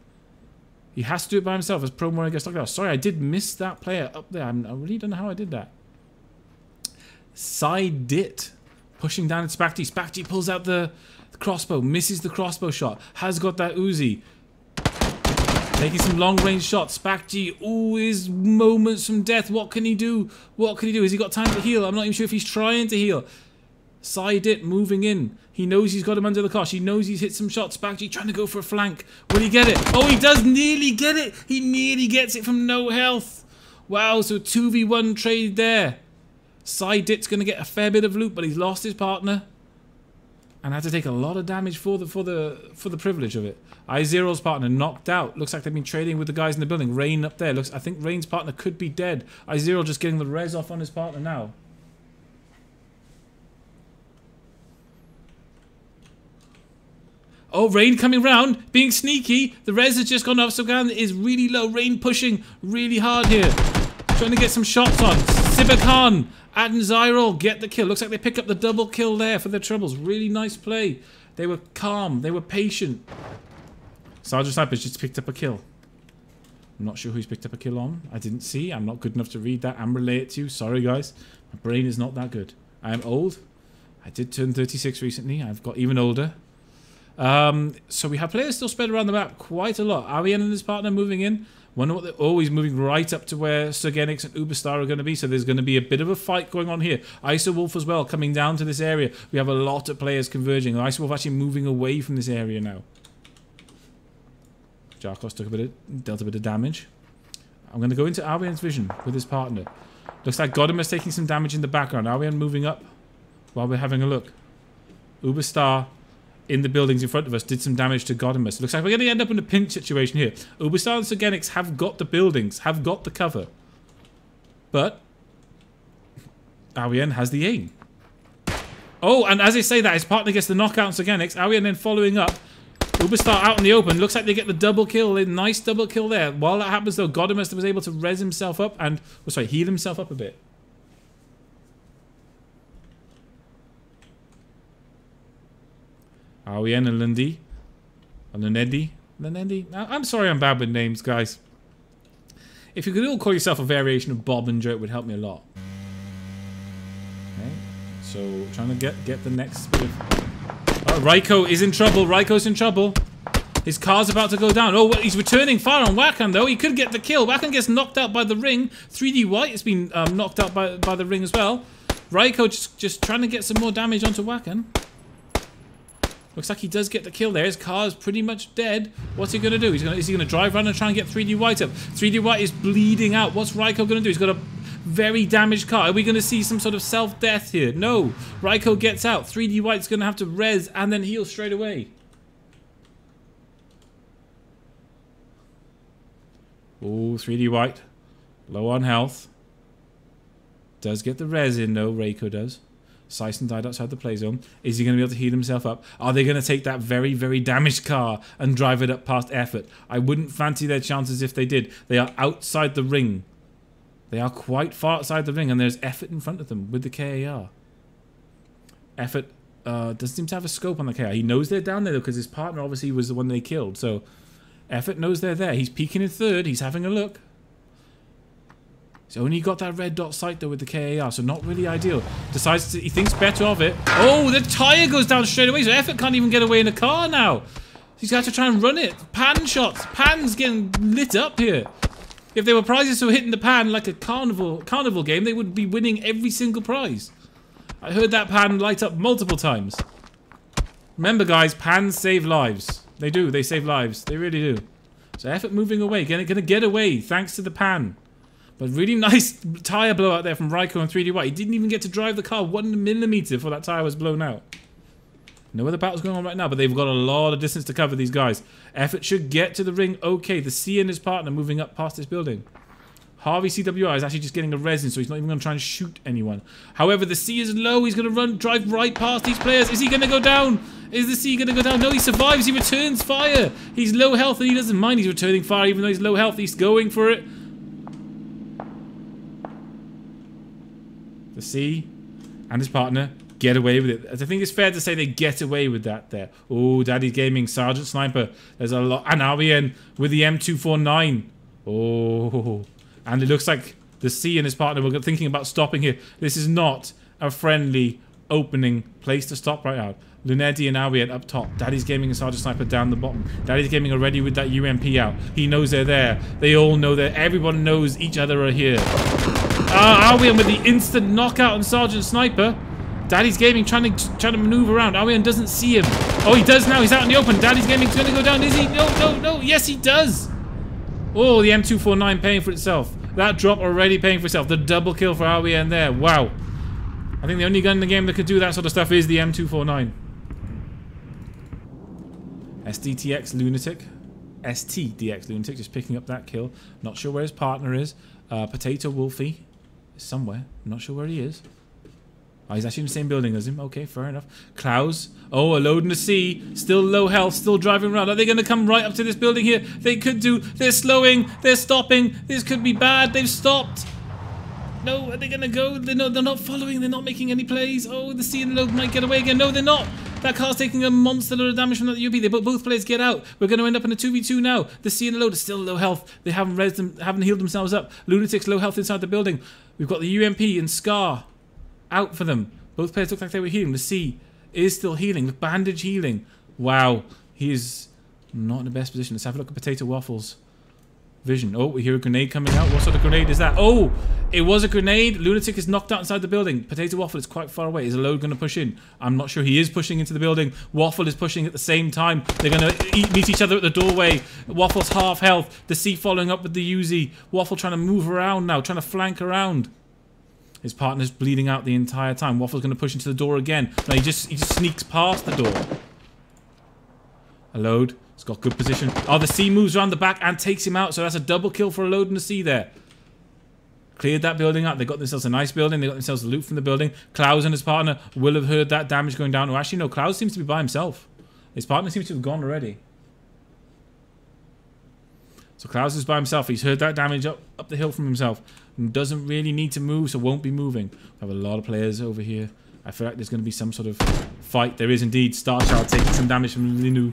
He has to do it by himself as Prone Warrior gets knocked out. Sorry, I did miss that player up there. I really don't know how I did that. Side Dit pushing down at Spacchi. Spacchi pulls out the crossbow. Misses the crossbow shot. Has got that Uzi. Taking some long-range shots. Spacchi, ooh, his moments from death. What can he do? What can he do? Has he got time to heal? I'm not even sure if he's trying to heal. Side It moving in. He knows he's got him under the cosh. He knows he's hit some shots. Spacchi trying to go for a flank. Will he get it? Oh, he does nearly get it. He nearly gets it from no health. Wow, so 2v1 trade there. Side It's going to get a fair bit of loot, but he's lost his partner. And had to take a lot of damage for the privilege of it. I0's partner knocked out. Looks like they've been trading with the guys in the building. Rain up there. I think Rain's partner could be dead. I0 just getting the res off on his partner now. Oh, Rain coming round, being sneaky. The res has just gone off. So Gan is really low. Rain pushing really hard here. Trying to get some shots on. Sibakan and Zyrol get the kill. Looks like they pick up the double kill there for their troubles. Really nice play. They were calm. They were patient. Sergeant Snipers just picked up a kill. I'm not sure who's picked up a kill on. I didn't see. I'm not good enough to read that and relay it to you. Sorry, guys. My brain is not that good. I am old. I did turn 36 recently. I've got even older. So we have players still spread around the map quite a lot. Arian and his partner moving in. Wonder what they're always moving right up to where Sergenix and Uberstar are going to be. So there's going to be a bit of a fight going on here. Iso Wolf as well coming down to this area. We have a lot of players converging. Iso Wolf actually moving away from this area now. Jarkos dealt a bit of damage. I'm going to go into Arian's vision with his partner. Looks like Godimus taking some damage in the background. Arian moving up while we're having a look. Uberstar in the buildings in front of us did some damage to Godimus. Looks like we're going to end up in a pinch situation here. Uberstar and Sergenix have got the buildings, have got the cover. But Arian has the aim. Oh, and as I say that, his partner gets the knockout on Sergenix. Arian then following up. Uberstar out in the open. Looks like they get the double kill. A nice double kill there. While that happens, though, Godimus was able to res himself up and, heal himself up a bit. Arian and Lundy. And Lunendi. I'm sorry I'm bad with names, guys. If you could all call yourself a variation of Bob and Joe, it would help me a lot. Okay. So, trying to get the next bit of... Oh, Raiko is in trouble. Raiko's in trouble. His car's about to go down. Oh, well, he's returning fire on Wakan, though. He could get the kill. Wakan gets knocked out by the ring. 3D White has been knocked out by the ring as well. Raiko just trying to get some more damage onto Wakan. Looks like he does get the kill there. His car is pretty much dead. What's he going to do? Is he going to drive around and try and get 3D White up? 3D White is bleeding out. What's Raiko going to do? He's got a very damaged car. Are we going to see some sort of self-death here? No. Raiko gets out. 3D White's going to have to res and then heal straight away. Oh, 3D White. Low on health. Does get the res in, though. Raiko does. Sison died outside the play zone. Is he going to be able to heal himself up? Are they going to take that very, very damaged car and drive it up past Effort? I wouldn't fancy their chances if they did. They are outside the ring. They are quite far outside the ring, and there's Effort in front of them with the KAR. Effort doesn't seem to have a scope on the KAR. He knows they're down there, though, because his partner obviously was the one they killed. So Effort knows they're there. He's peeking in third. He's having a look. He's only got that red dot sight though with the KAR, so not really ideal. He thinks better of it. Oh, the tyre goes down straight away, so Effort can't even get away in a car now. He's got to try and run it. Pan shots. Pan's getting lit up here. If there were prizes for hitting the pan like a carnival game, they would be winning every single prize. I heard that pan light up multiple times. Remember, guys, pans save lives. They do. They save lives. They really do. So Effort moving away. Gonna get away thanks to the pan. But really nice tyre blowout there from Raiko and 3D White. He didn't even get to drive the car 1 millimeter before that tyre was blown out. No other battles going on right now, but they've got a lot of distance to cover, these guys. Effort should get to the ring okay. The C and his partner moving up past this building. Harvey CWI is actually just getting a resin, so he's not even going to try and shoot anyone. However, the C is low. He's going to drive right past these players. Is he going to go down? Is the C going to go down? No, he survives. He returns fire. He's low health and he doesn't mind. He's returning fire even though he's low health. He's going for it. The C and his partner get away with it. I think it's fair to say they get away with that there. Oh, Daddy's Gaming, Sergeant Sniper. There's a lot. And Albion with the M249. Oh, and it looks like the C and his partner were thinking about stopping here. This is not a friendly opening place to stop right now. Lunetti and Albion up top. Daddy's Gaming and Sergeant Sniper down the bottom. Daddy's Gaming already with that UMP out. He knows they're there. They all know that. Everyone knows each other are here. Albion with the instant knockout on Sergeant Sniper. Daddy's Gaming trying to maneuver around. Albion doesn't see him. Oh, he does now. He's out in the open. Daddy's Gaming's going to go down. Is he? No. Yes, he does. Oh, the M249 paying for itself. That drop already paying for itself. The double kill for Albion there. Wow. I think the only gun in the game that could do that sort of stuff is the M249. SDTX Lunatic. STDX Lunatic just picking up that kill. Not sure where his partner is. Potato Wolfie is somewhere. I'm not sure where he is. Oh, he's actually in the same building as him. Okay, fair enough. Klaus. Oh, a load in the C. Still low health. Still driving around. Are they going to come right up to this building here? They could do. They're slowing. They're stopping. This could be bad. They've stopped. No, are they going to go? They're not following. They're not making any plays. Oh, the C and the load might get away again. No, they're not. That car's taking a monster load of damage from that UP. They both players get out. We're going to end up in a 2v2 now. The C and the load are still low health. They haven't healed themselves up. Lunatic's low health inside the building. We've got the UMP and Scar out for them. Both players look like they were healing. The C is still healing. The bandage healing. Wow. He is not in the best position. Let's have a look at Potato Waffles. Vision. Oh, we hear a grenade coming out. What sort of grenade is that? Oh, it was a grenade. Lunatic is knocked out inside the building. Potato Waffle is quite far away. Is a load going to push in? I'm not sure. He is pushing into the building. Waffle is pushing at the same time. They're going to meet each other at the doorway. Waffle's half health. The C following up with the Uzi. Waffle trying to move around now. Trying to flank around. His partner's bleeding out the entire time. Waffle's going to push into the door again. No, he just sneaks past the door. A load. It's got good position. Oh, the C moves around the back and takes him out. So that's a double kill for a load in the C there. Cleared that building out. They got themselves a nice building. They got themselves loot from the building. Klaus and his partner will have heard that damage going down. Oh, actually, no. Klaus seems to be by himself. His partner seems to have gone already. So Klaus is by himself. He's heard that damage up the hill from himself. And doesn't really need to move, so won't be moving. I have a lot of players over here. I feel like there's going to be some sort of fight. There is indeed. Starchild taking some damage from Linu.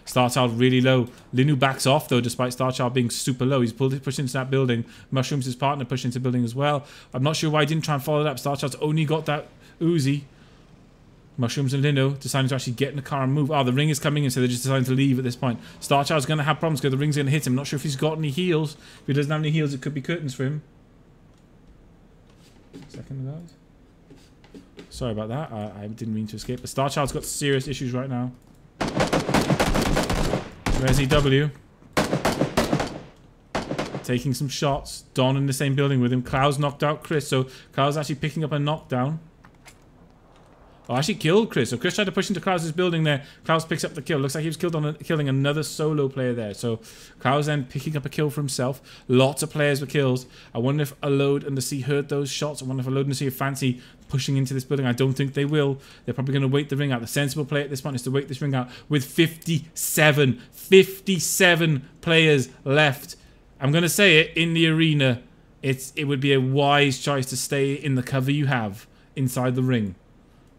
Starchild really low. Linu backs off though, despite Starchild being super low. He's pushed into that building. Mushrooms, his partner, pushed into the building as well. I'm not sure why he didn't try and follow it up. Starchild's only got that Uzi. Mushrooms and Lino deciding to actually get in the car and move. Oh, the ring is coming in, so they're just deciding to leave at this point. Starchild's going to have problems because the ring's going to hit him. Not sure if he's got any heals. If he doesn't have any heals, it could be curtains for him. Second of that. Sorry about that. I didn't mean to escape. But Starchild's got serious issues right now. Where's EW? Taking some shots. Don in the same building with him. Klaus knocked out Chris, so Klaus actually picking up a knockdown. Oh, actually killed Chris. So Chris tried to push into Klaus's building there. Klaus picks up the kill. Looks like he was killed on killing another solo player there. So Klaus then picking up a kill for himself. Lots of players with kills. I wonder if Alode and the C heard those shots. I wonder if Alode and the C are fancy pushing into this building. I don't think they will. They're probably going to wait the ring out. The sensible play at this point is to wait this ring out with 57 players left. I'm going to say it, in the arena, it would be a wise choice to stay in the cover you have inside the ring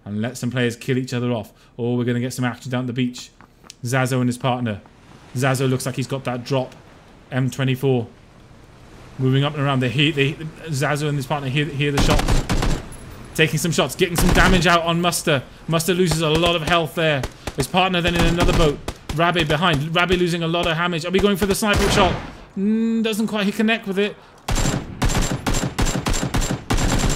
and let some players kill each other off. Or we're going to get some action down the beach. Zazo and his partner. Zazo looks like he's got that drop. M24. Moving up and around. Zazo and his partner hear the shots. Taking some shots. Getting some damage out on Muster. Muster loses a lot of health there. His partner then in another boat. Rabbi behind. Rabbi losing a lot of damage. Are we going for the sniper shot? Doesn't quite connect with it.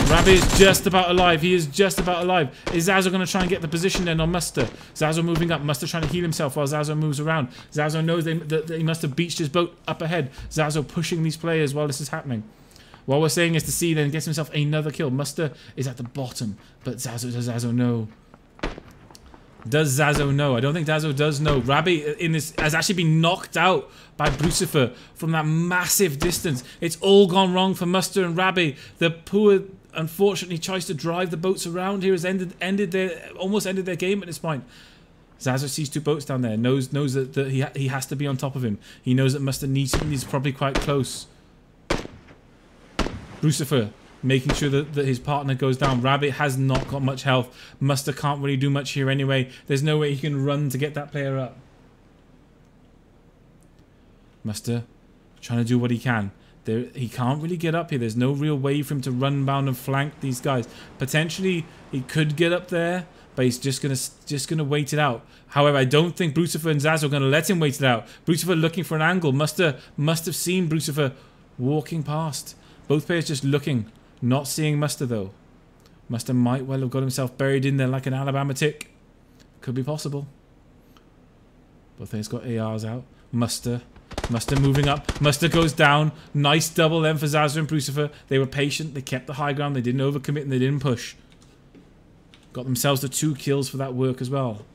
Rabbi is just about alive. He is just about alive. Is Zazo going to try and get the position then on Muster? Zazo moving up. Muster trying to heal himself while Zazo moves around. Zazo knows that he must have beached his boat up ahead. Zazo pushing these players while this is happening. What we're saying is to see then gets himself another kill. Muster is at the bottom. But does Zazo know? Does Zazo know? I don't think Zazo does know. Rabbi in this has actually been knocked out by Brucifer from that massive distance. It's all gone wrong for Muster and Rabbi. The poor, unfortunately, choice to drive the boats around here has almost ended their game at this point. Zazo sees two boats down there. Knows that he has to be on top of him. He knows that Muster needs probably quite close. Brucifer making sure that his partner goes down. Rabbit has not got much health. Muster can't really do much here anyway. There's no way he can run to get that player up. Muster trying to do what he can. He can't really get up here. There's no real way for him to run bound and flank these guys. Potentially, he could get up there, but he's just gonna wait it out. However, I don't think Brucifer and Zaz are gonna let him wait it out. Brucifer looking for an angle. Muster must have seen Brucifer walking past. Both players just looking, not seeing Muster though. Muster might well have got himself buried in there like an Alabama tick. Could be possible. Both players got ARs out. Muster moving up. Muster goes down. Nice double M for Zaza and Brucifer. They were patient. They kept the high ground. They didn't overcommit and they didn't push. Got themselves the 2 kills for that work as well.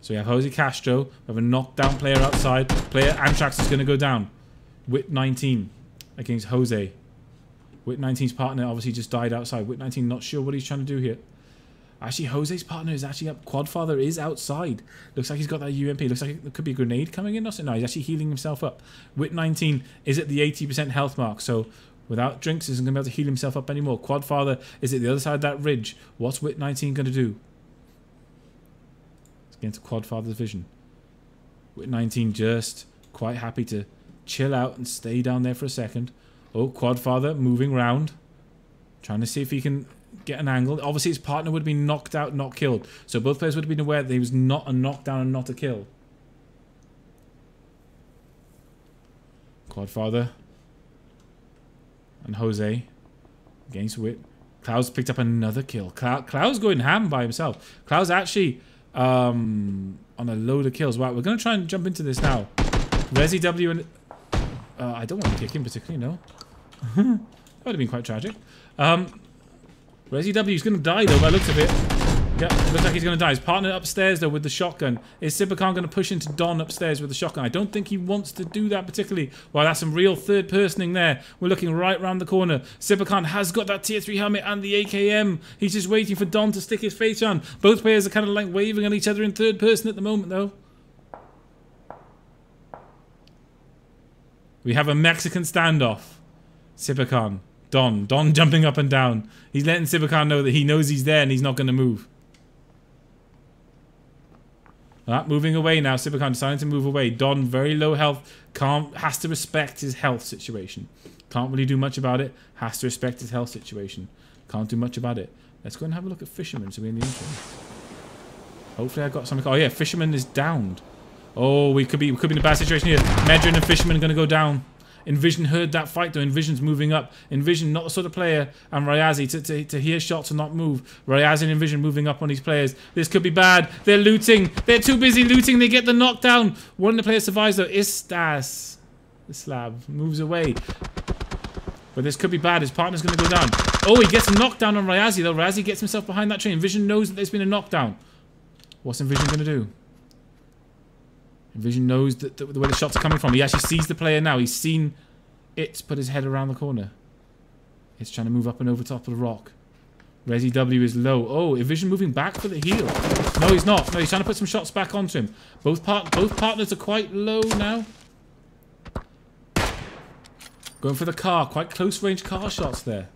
So we have Jose Castro. We have a knockdown player outside. Player Antrax is going to go down. Wit 19 against Jose. Wit 19's partner obviously just died outside. Wit 19 not sure what he's trying to do here. Actually, Jose's partner is actually up. Quadfather is outside. Looks like he's got that UMP. Looks like it could be a grenade coming in. No, he's actually healing himself up. Wit 19 is at the 80% health mark. So without drinks, he isn't going to be able to heal himself up anymore. Quadfather is at the other side of that ridge. What's Wit 19 going to do? It's against Quadfather's vision. Wit 19 just quite happy to chill out and stay down there for a second. Oh, Quadfather moving round. Trying to see if he can get an angle. Obviously his partner would have been knocked out, not killed. So both players would have been aware that he was not a knockdown and not a kill. Quadfather and Jose against Wit. Klaus picked up another kill. Klaus going ham by himself. Klaus actually on a load of kills. Wow, we're going to try and jump into this now. Resi W and I don't want to kick him particularly, no. That would have been quite tragic. Resi W is going to die though by the looks of it. Yeah, looks like he's going to die. His partner upstairs though with the shotgun. Is Sibakan going to push into Don upstairs with the shotgun? I don't think he wants to do that particularly. Wow, that's some real third personing there. We're looking right round the corner. Sibakan has got that tier 3 helmet and the AKM. He's just waiting for Don to stick his face on. Both players are kind of like waving at each other in third person at the moment though. We have a Mexican standoff. Sibakan. Don jumping up and down. He's letting Sibakan know that he knows he's there and he's not going to move. Moving away now. Sibakan deciding to move away. Don, very low health. Has to respect his health situation. Can't really do much about it. Has to respect his health situation. Can't do much about it. Let's go and have a look at Fisherman so we're in the intro. Hopefully I got something. Oh yeah, Fisherman is downed. Oh, we could be in a bad situation here. Medrin and Fisherman are going to go down. Envision heard that fight though. Envision's moving up. Envision not the sort of player, and Rayazi to hear shots and not move. Rayazi and Envision moving up on these players. This could be bad. They're looting. They're too busy looting. They get the knockdown. One of the players survives though. Istas. The slab moves away. But this could be bad. His partner's going to go down. Oh, he gets a knockdown on Rayazi though. Rayazi gets himself behind that train. Envision knows that there's been a knockdown. What's Envision going to do? Envision knows that where the shots are coming from. He actually sees the player now. He's seen it put his head around the corner. It's trying to move up and over top of the rock. Resi W is low. Oh, Envision moving back for the heal. No, he's not. No, he's trying to put some shots back onto him. Both partners are quite low now. Going for the car. Quite close range car shots there.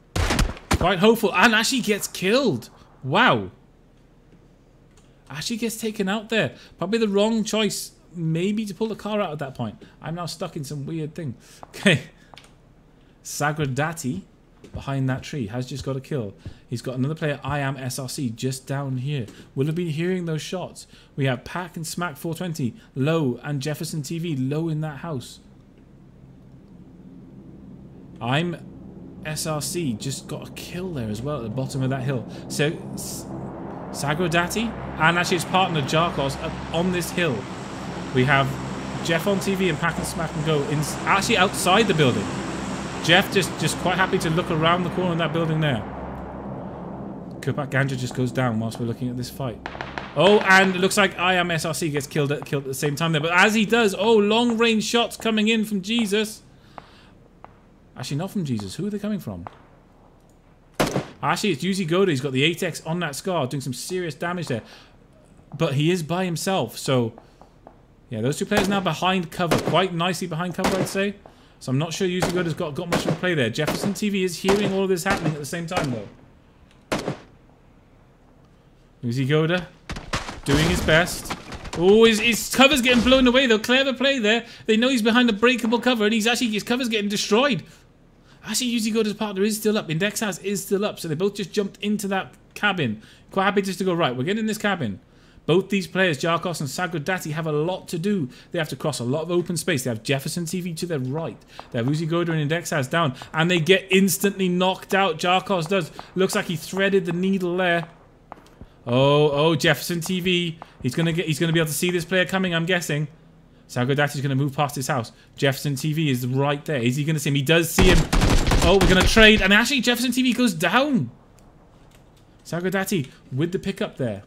Quite hopeful. And actually gets killed. Wow. Actually gets taken out there. Probably the wrong choice. Maybe to pull the car out at that point. I'm now stuck in some weird thing. Okay. Sagradati behind that tree has just got a kill. He's got another player, I am SRC, just down here. We'll have been hearing those shots. We have Pack and Smack 420 low and Jefferson TV low in that house. I'm SRC just got a kill there as well at the bottom of that hill. So Sagradati and actually his partner Jarkos on this hill. We have Jeff on TV and Pack and Smack and Go actually outside the building. Jeff just quite happy to look around the corner of that building there. Kupak Ganja just goes down whilst we're looking at this fight. Oh, and it looks like I am SRC gets killed at the same time there. But as he does, oh, long range shots coming in from Jesus. Actually, not from Jesus. Who are they coming from? Actually, it's Yuzi Goda. He's got the 8x on that scar, doing some serious damage there. But he is by himself, so... Yeah, those two players now behind cover. Quite nicely behind cover, I'd say. So I'm not sure Uzi Goda's got much of a play there. Jefferson TV is hearing all of this happening at the same time, though. Uzi Goda doing his best. Oh, his cover's getting blown away, though. Clever play there. They know he's behind a breakable cover, and his cover's getting destroyed. Actually, Uzi Goda's partner is still up. Indexaz is still up, so they both just jumped into that cabin. Quite happy just to go, right, we're getting in this cabin. Both these players, Jarkos and Sagrodati, have a lot to do. They have to cross a lot of open space. They have Jefferson TV to their right. They have Uzi Goda and Indexaz down, and they get instantly knocked out. Jarkos does. Looks like he threaded the needle there. Oh, Jefferson TV. He's gonna be able to see this player coming, I'm guessing. Sagrodati's gonna move past his house. Jefferson TV is right there. Is he gonna see him? He does see him. Oh, we're gonna trade, and actually Jefferson TV goes down. Sagrodati with the pickup there.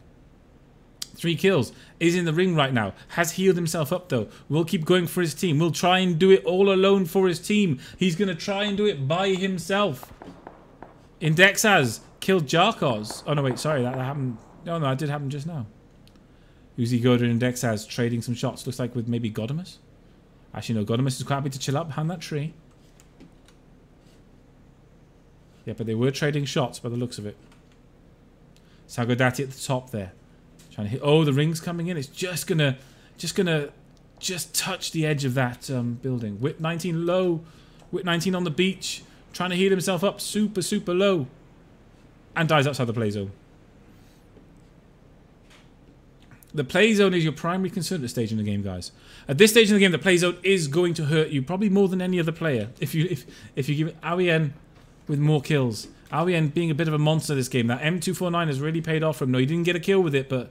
3 kills. Is in the ring right now. Has healed himself up though. Will keep going for his team. Will try and do it all alone for his team. He's gonna try and do it by himself. Indexaz killed Jarkos. Oh no, wait, sorry, that happened. No, that did happen just now. Uzi Goda and Indexaz trading some shots. Looks like with maybe Godimus. Actually, no, Godimus is quite happy to chill out behind that tree. Yeah, but they were trading shots by the looks of it. Sagrodati at the top there. Trying to hit. Oh, the ring's coming in. It's just gonna touch the edge of that building. Whip 19 low. Whip 19 on the beach. Trying to heal himself up super, super low. And dies outside the play zone. The play zone is your primary concern at this stage in the game, guys. At this stage in the game, the play zone is going to hurt you probably more than any other player. If you give Awien with more kills. Awien being a bit of a monster this game. That M249 has really paid off for him. No, he didn't get a kill with it, but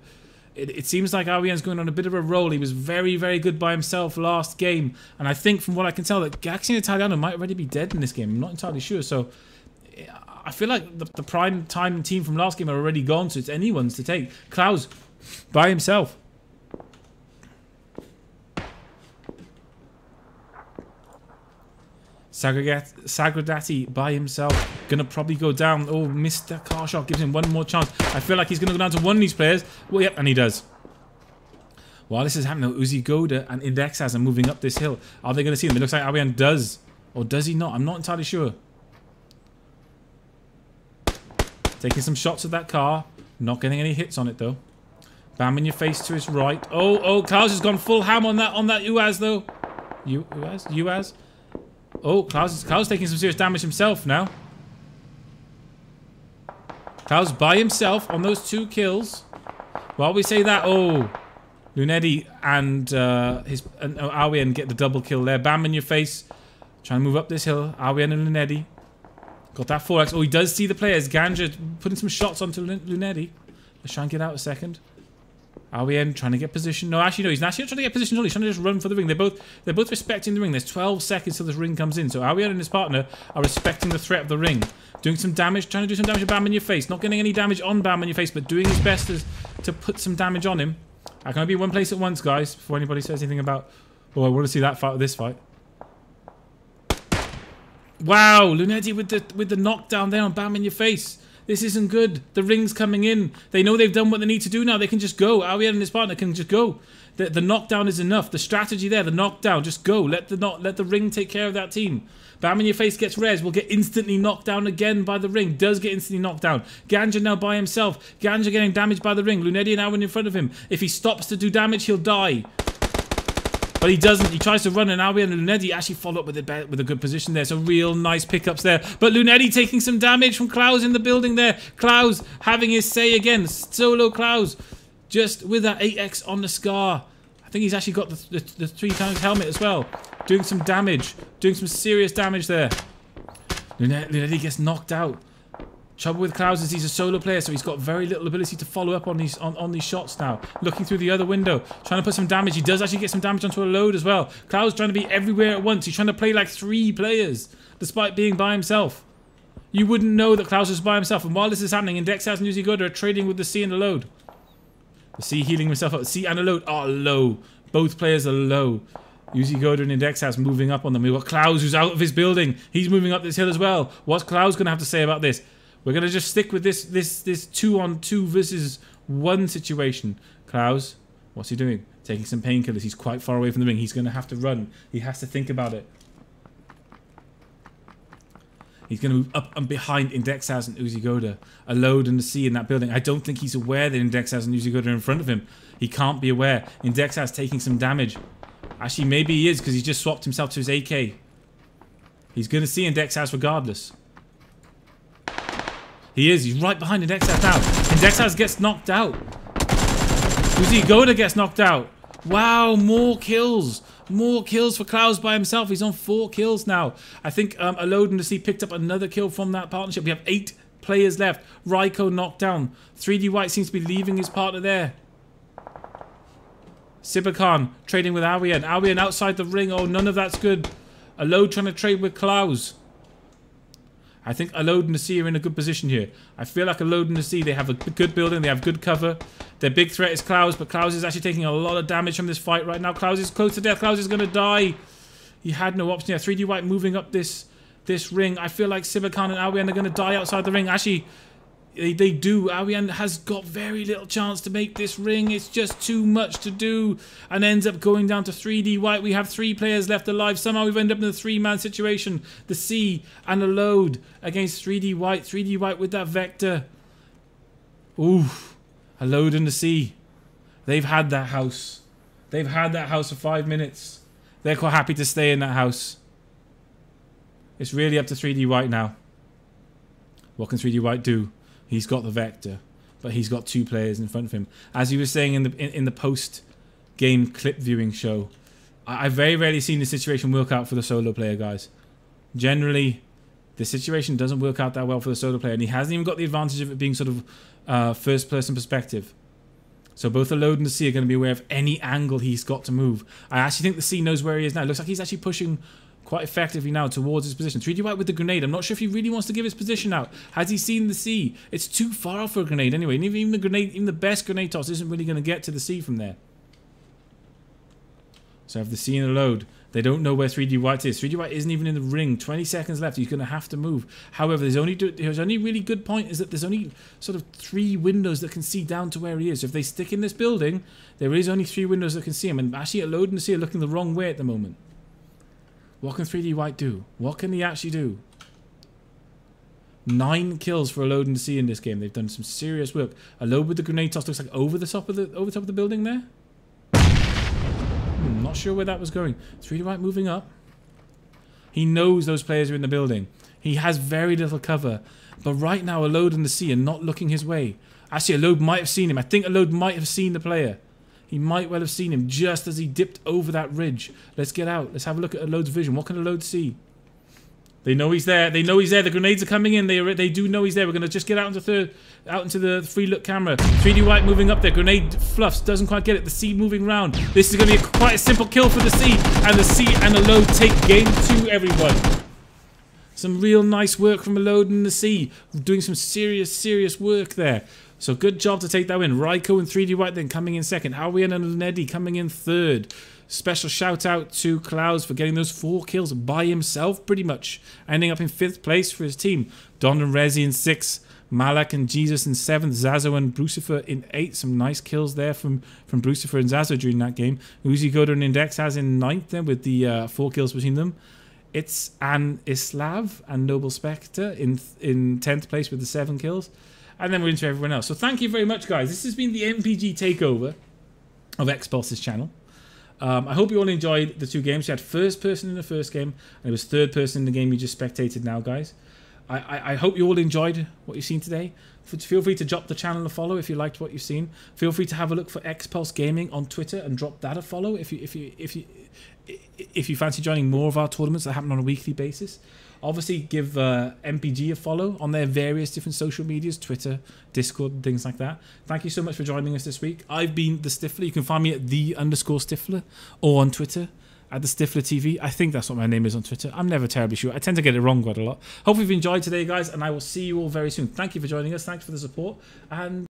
it seems like Awien's going on a bit of a roll. He was very, very good by himself last game. And I think from what I can tell that Gaxi Italiano might already be dead in this game. I'm not entirely sure. So I feel like the prime time team from last game are already gone, so it's anyone's to take. Klaus by himself. Sagrodati by himself. Gonna probably go down. Oh, Mr. Carshot gives him one more chance. I feel like he's gonna go down to one of these players. Well, yep, and he does. While this is happening, Uzi Goda and Indexaz are moving up this hill. Are they gonna see them? It looks like Awien does. Or does he not? I'm not entirely sure. Taking some shots at that car. Not getting any hits on it, though. Bam in your face to his right. Oh, Klaus has gone full ham on that Uaz, though. Uaz? Oh, Klaus taking some serious damage himself now. Klaus by himself on those 2 kills. While we say that, oh, Lunetti and Awien get the double kill there. Bam in your face. Trying to move up this hill. Awien and Lunetti. Got that 4x. Oh, he does see the players. Ganja putting some shots onto Lunetti. Let's try and get out a second. Awien trying to get position. No, actually, no. He's not trying to get position. He's trying to just run for the ring. They're both respecting the ring. There's 12 seconds till this ring comes in. So Awien and his partner are respecting the threat of the ring. Doing some damage. Trying to do some damage to Bam in your face. Not getting any damage on Bam in your face, but doing his best to put some damage on him. I can only be one place at once, guys, before anybody says anything about, oh, I want to see that fight or this fight. Wow, Lunetti with the knockdown there on Bam in your face. This isn't good. The ring's coming in. They know they've done what they need to do now. They can just go. Awien and his partner can just go. The knockdown is enough. The strategy there, the knockdown, just go. Let the ring take care of that team. Bam in your face gets res. Will get instantly knocked down again by the ring. Does get instantly knocked down. Ganja now by himself. Ganja getting damaged by the ring. Lunetti and Awien in front of him. If he stops to do damage, he'll die. But he doesn't. He tries to run, and Awien and Lunetti actually follow up with a good position there. So real nice pickups there. But Lunetti taking some damage from Klaus in the building there. Klaus having his say again. Solo Klaus just with that 8x on the scar. I think he's actually got the 3 times helmet as well. Doing some damage. Doing some serious damage there. Lunetti gets knocked out. Trouble with Klaus is he's a solo player, so he's got very little ability to follow up on these shots now. Looking through the other window, trying to put some damage. He does actually get some damage onto a load as well. Klaus trying to be everywhere at once. He's trying to play like 3 players, despite being by himself. You wouldn't know that Klaus is by himself. And while this is happening, Indexaz and Uzi Goda are trading with the C and the load. The C healing himself up. The C and the load are low. Both players are low. Uzi Goda and Indexaz moving up on them. We've got Klaus who's out of his building. He's moving up this hill as well. What's Klaus going to have to say about this? We're going to just stick with this 2-on-2 versus 1 situation. Klaus, what's he doing? Taking some painkillers. He's quite far away from the ring. He's going to have to run. He has to think about it. He's going to move up and behind Indexaz and Uzigoda. A load and a C in that building. I don't think he's aware that Indexaz and Uzigoda are in front of him. He can't be aware. Indexaz taking some damage. Actually, maybe he is because he just swapped himself to his AK. He's going to see Indexaz regardless. He is. He's right behind Indexaz now. Indexaz gets knocked out. Uzigoda gets knocked out. Wow, more kills. More kills for Klaus by himself. He's on 4 kills now. I think Alode and the Sea picked up another kill from that partnership. We have 8 players left. Raiko knocked down. 3D White seems to be leaving his partner there. Sibakan trading with Awian. Awian outside the ring. Oh, none of that's good. Alode trying to trade with Klaus. I think Alode and the Sea are in a good position here. I feel like Alode and the Sea, they have a good building, they have good cover. Their big threat is Klaus, but Klaus is actually taking a lot of damage from this fight right now. Klaus is close to death. Klaus is going to die. He had no option here. 3D White moving up this ring. I feel like Sibakan and Awian are going to die outside the ring. Actually, they do. Awian has got very little chance to make this ring. It's just too much to do. And ends up going down to 3D White. We have 3 players left alive. Somehow we've ended up in a 3-man situation. The Sea and the Load against 3D White. 3D White with that Vector. Ooh. A Load and the Sea. They've had that house. They've had that house for 5 minutes. They're quite happy to stay in that house. It's really up to 3D White now. What can 3D White do? He's got the Vector, but he's got 2 players in front of him. As he was saying in the post-game clip viewing show, I've very rarely seen this situation work out for the solo player, guys. Generally, the situation doesn't work out that well for the solo player, and he hasn't even got the advantage of it being sort of first-person perspective. So both the Load and the Sea are going to be aware of any angle he's got to move. I actually think the Sea knows where he is now. It looks like he's actually pushing quite effectively now towards his position. 3D White with the grenade. I'm not sure if he really wants to give his position out. Has he seen the Sea? It's too far off for a grenade anyway. And even the grenade, even the best grenade toss isn't really going to get to the Sea from there. So I have the Sea and the Load. They don't know where 3D White is. 3D White isn't even in the ring. 20 seconds left. He's going to have to move. However, there's only really good point is that there's only sort of 3 windows that can see down to where he is. So if they stick in this building, there is only 3 windows that can see him. And actually, a Load and the Sea are looking the wrong way at the moment. What can 3D White do? What can he actually do? 9 kills for Alode and the Sea in this game. They've done some serious work. Alode with the grenade toss looks like over the top of the building there. Not sure where that was going. 3D White moving up. He knows those players are in the building. He has very little cover. But right now, Alode and the Sea are not looking his way. Actually, Alode might have seen him. I think Alode might have seen the player. He might well have seen him just as he dipped over that ridge. Let's get out. Let's have a look at Alode's vision. What can Alode see? They know he's there. They know he's there. The grenades are coming in. They do know he's there. We're going to just get out into the free look camera. 3D White moving up there. Grenade fluffs. Doesn't quite get it. The Sea moving round. This is going to be quite a simple kill for the Sea. And the Sea and Alode take game 2, everyone. Some real nice work from Alode and the Sea. Doing some serious work there. So good job to take that win. Raiko and 3D White then coming in second. Awian and Lunedi coming in third. Special shout out to Klaus for getting those 4 kills by himself pretty much. Ending up in 5th place for his team. Don and Rezi in 6th. Malak and Jesus in 7th. Zazo and Brucifer in 8th. Some nice kills there from Brucifer and Zazo during that game. Uzigoda and Index has in 9th then with the 4 kills between them. It's an Islav and Noble Spectre in 10th place with the 7 kills. And then we're into everyone else. So thank you very much, guys. This has been the MPG takeover of Xpulse's channel. I hope you all enjoyed the 2 games. You had first person in the first game, and it was third person in the game you just spectated now, guys. I hope you all enjoyed what you've seen today. Feel free to drop the channel a follow if you liked what you've seen. Feel free to have a look for Xpulse Gaming on Twitter and drop that a follow if you fancy joining more of our tournaments that happen on a weekly basis. Obviously, give MPG a follow on their various different social medias, Twitter, Discord, and things like that. Thank you so much for joining us this week. I've been The Stifler. You can find me at _Stifler or on Twitter at The Stifler TV. I think that's what my name is on Twitter. I'm never terribly sure. I tend to get it wrong quite a lot. Hope you've enjoyed today, guys, and I will see you all very soon. Thank you for joining us. Thanks for the support, and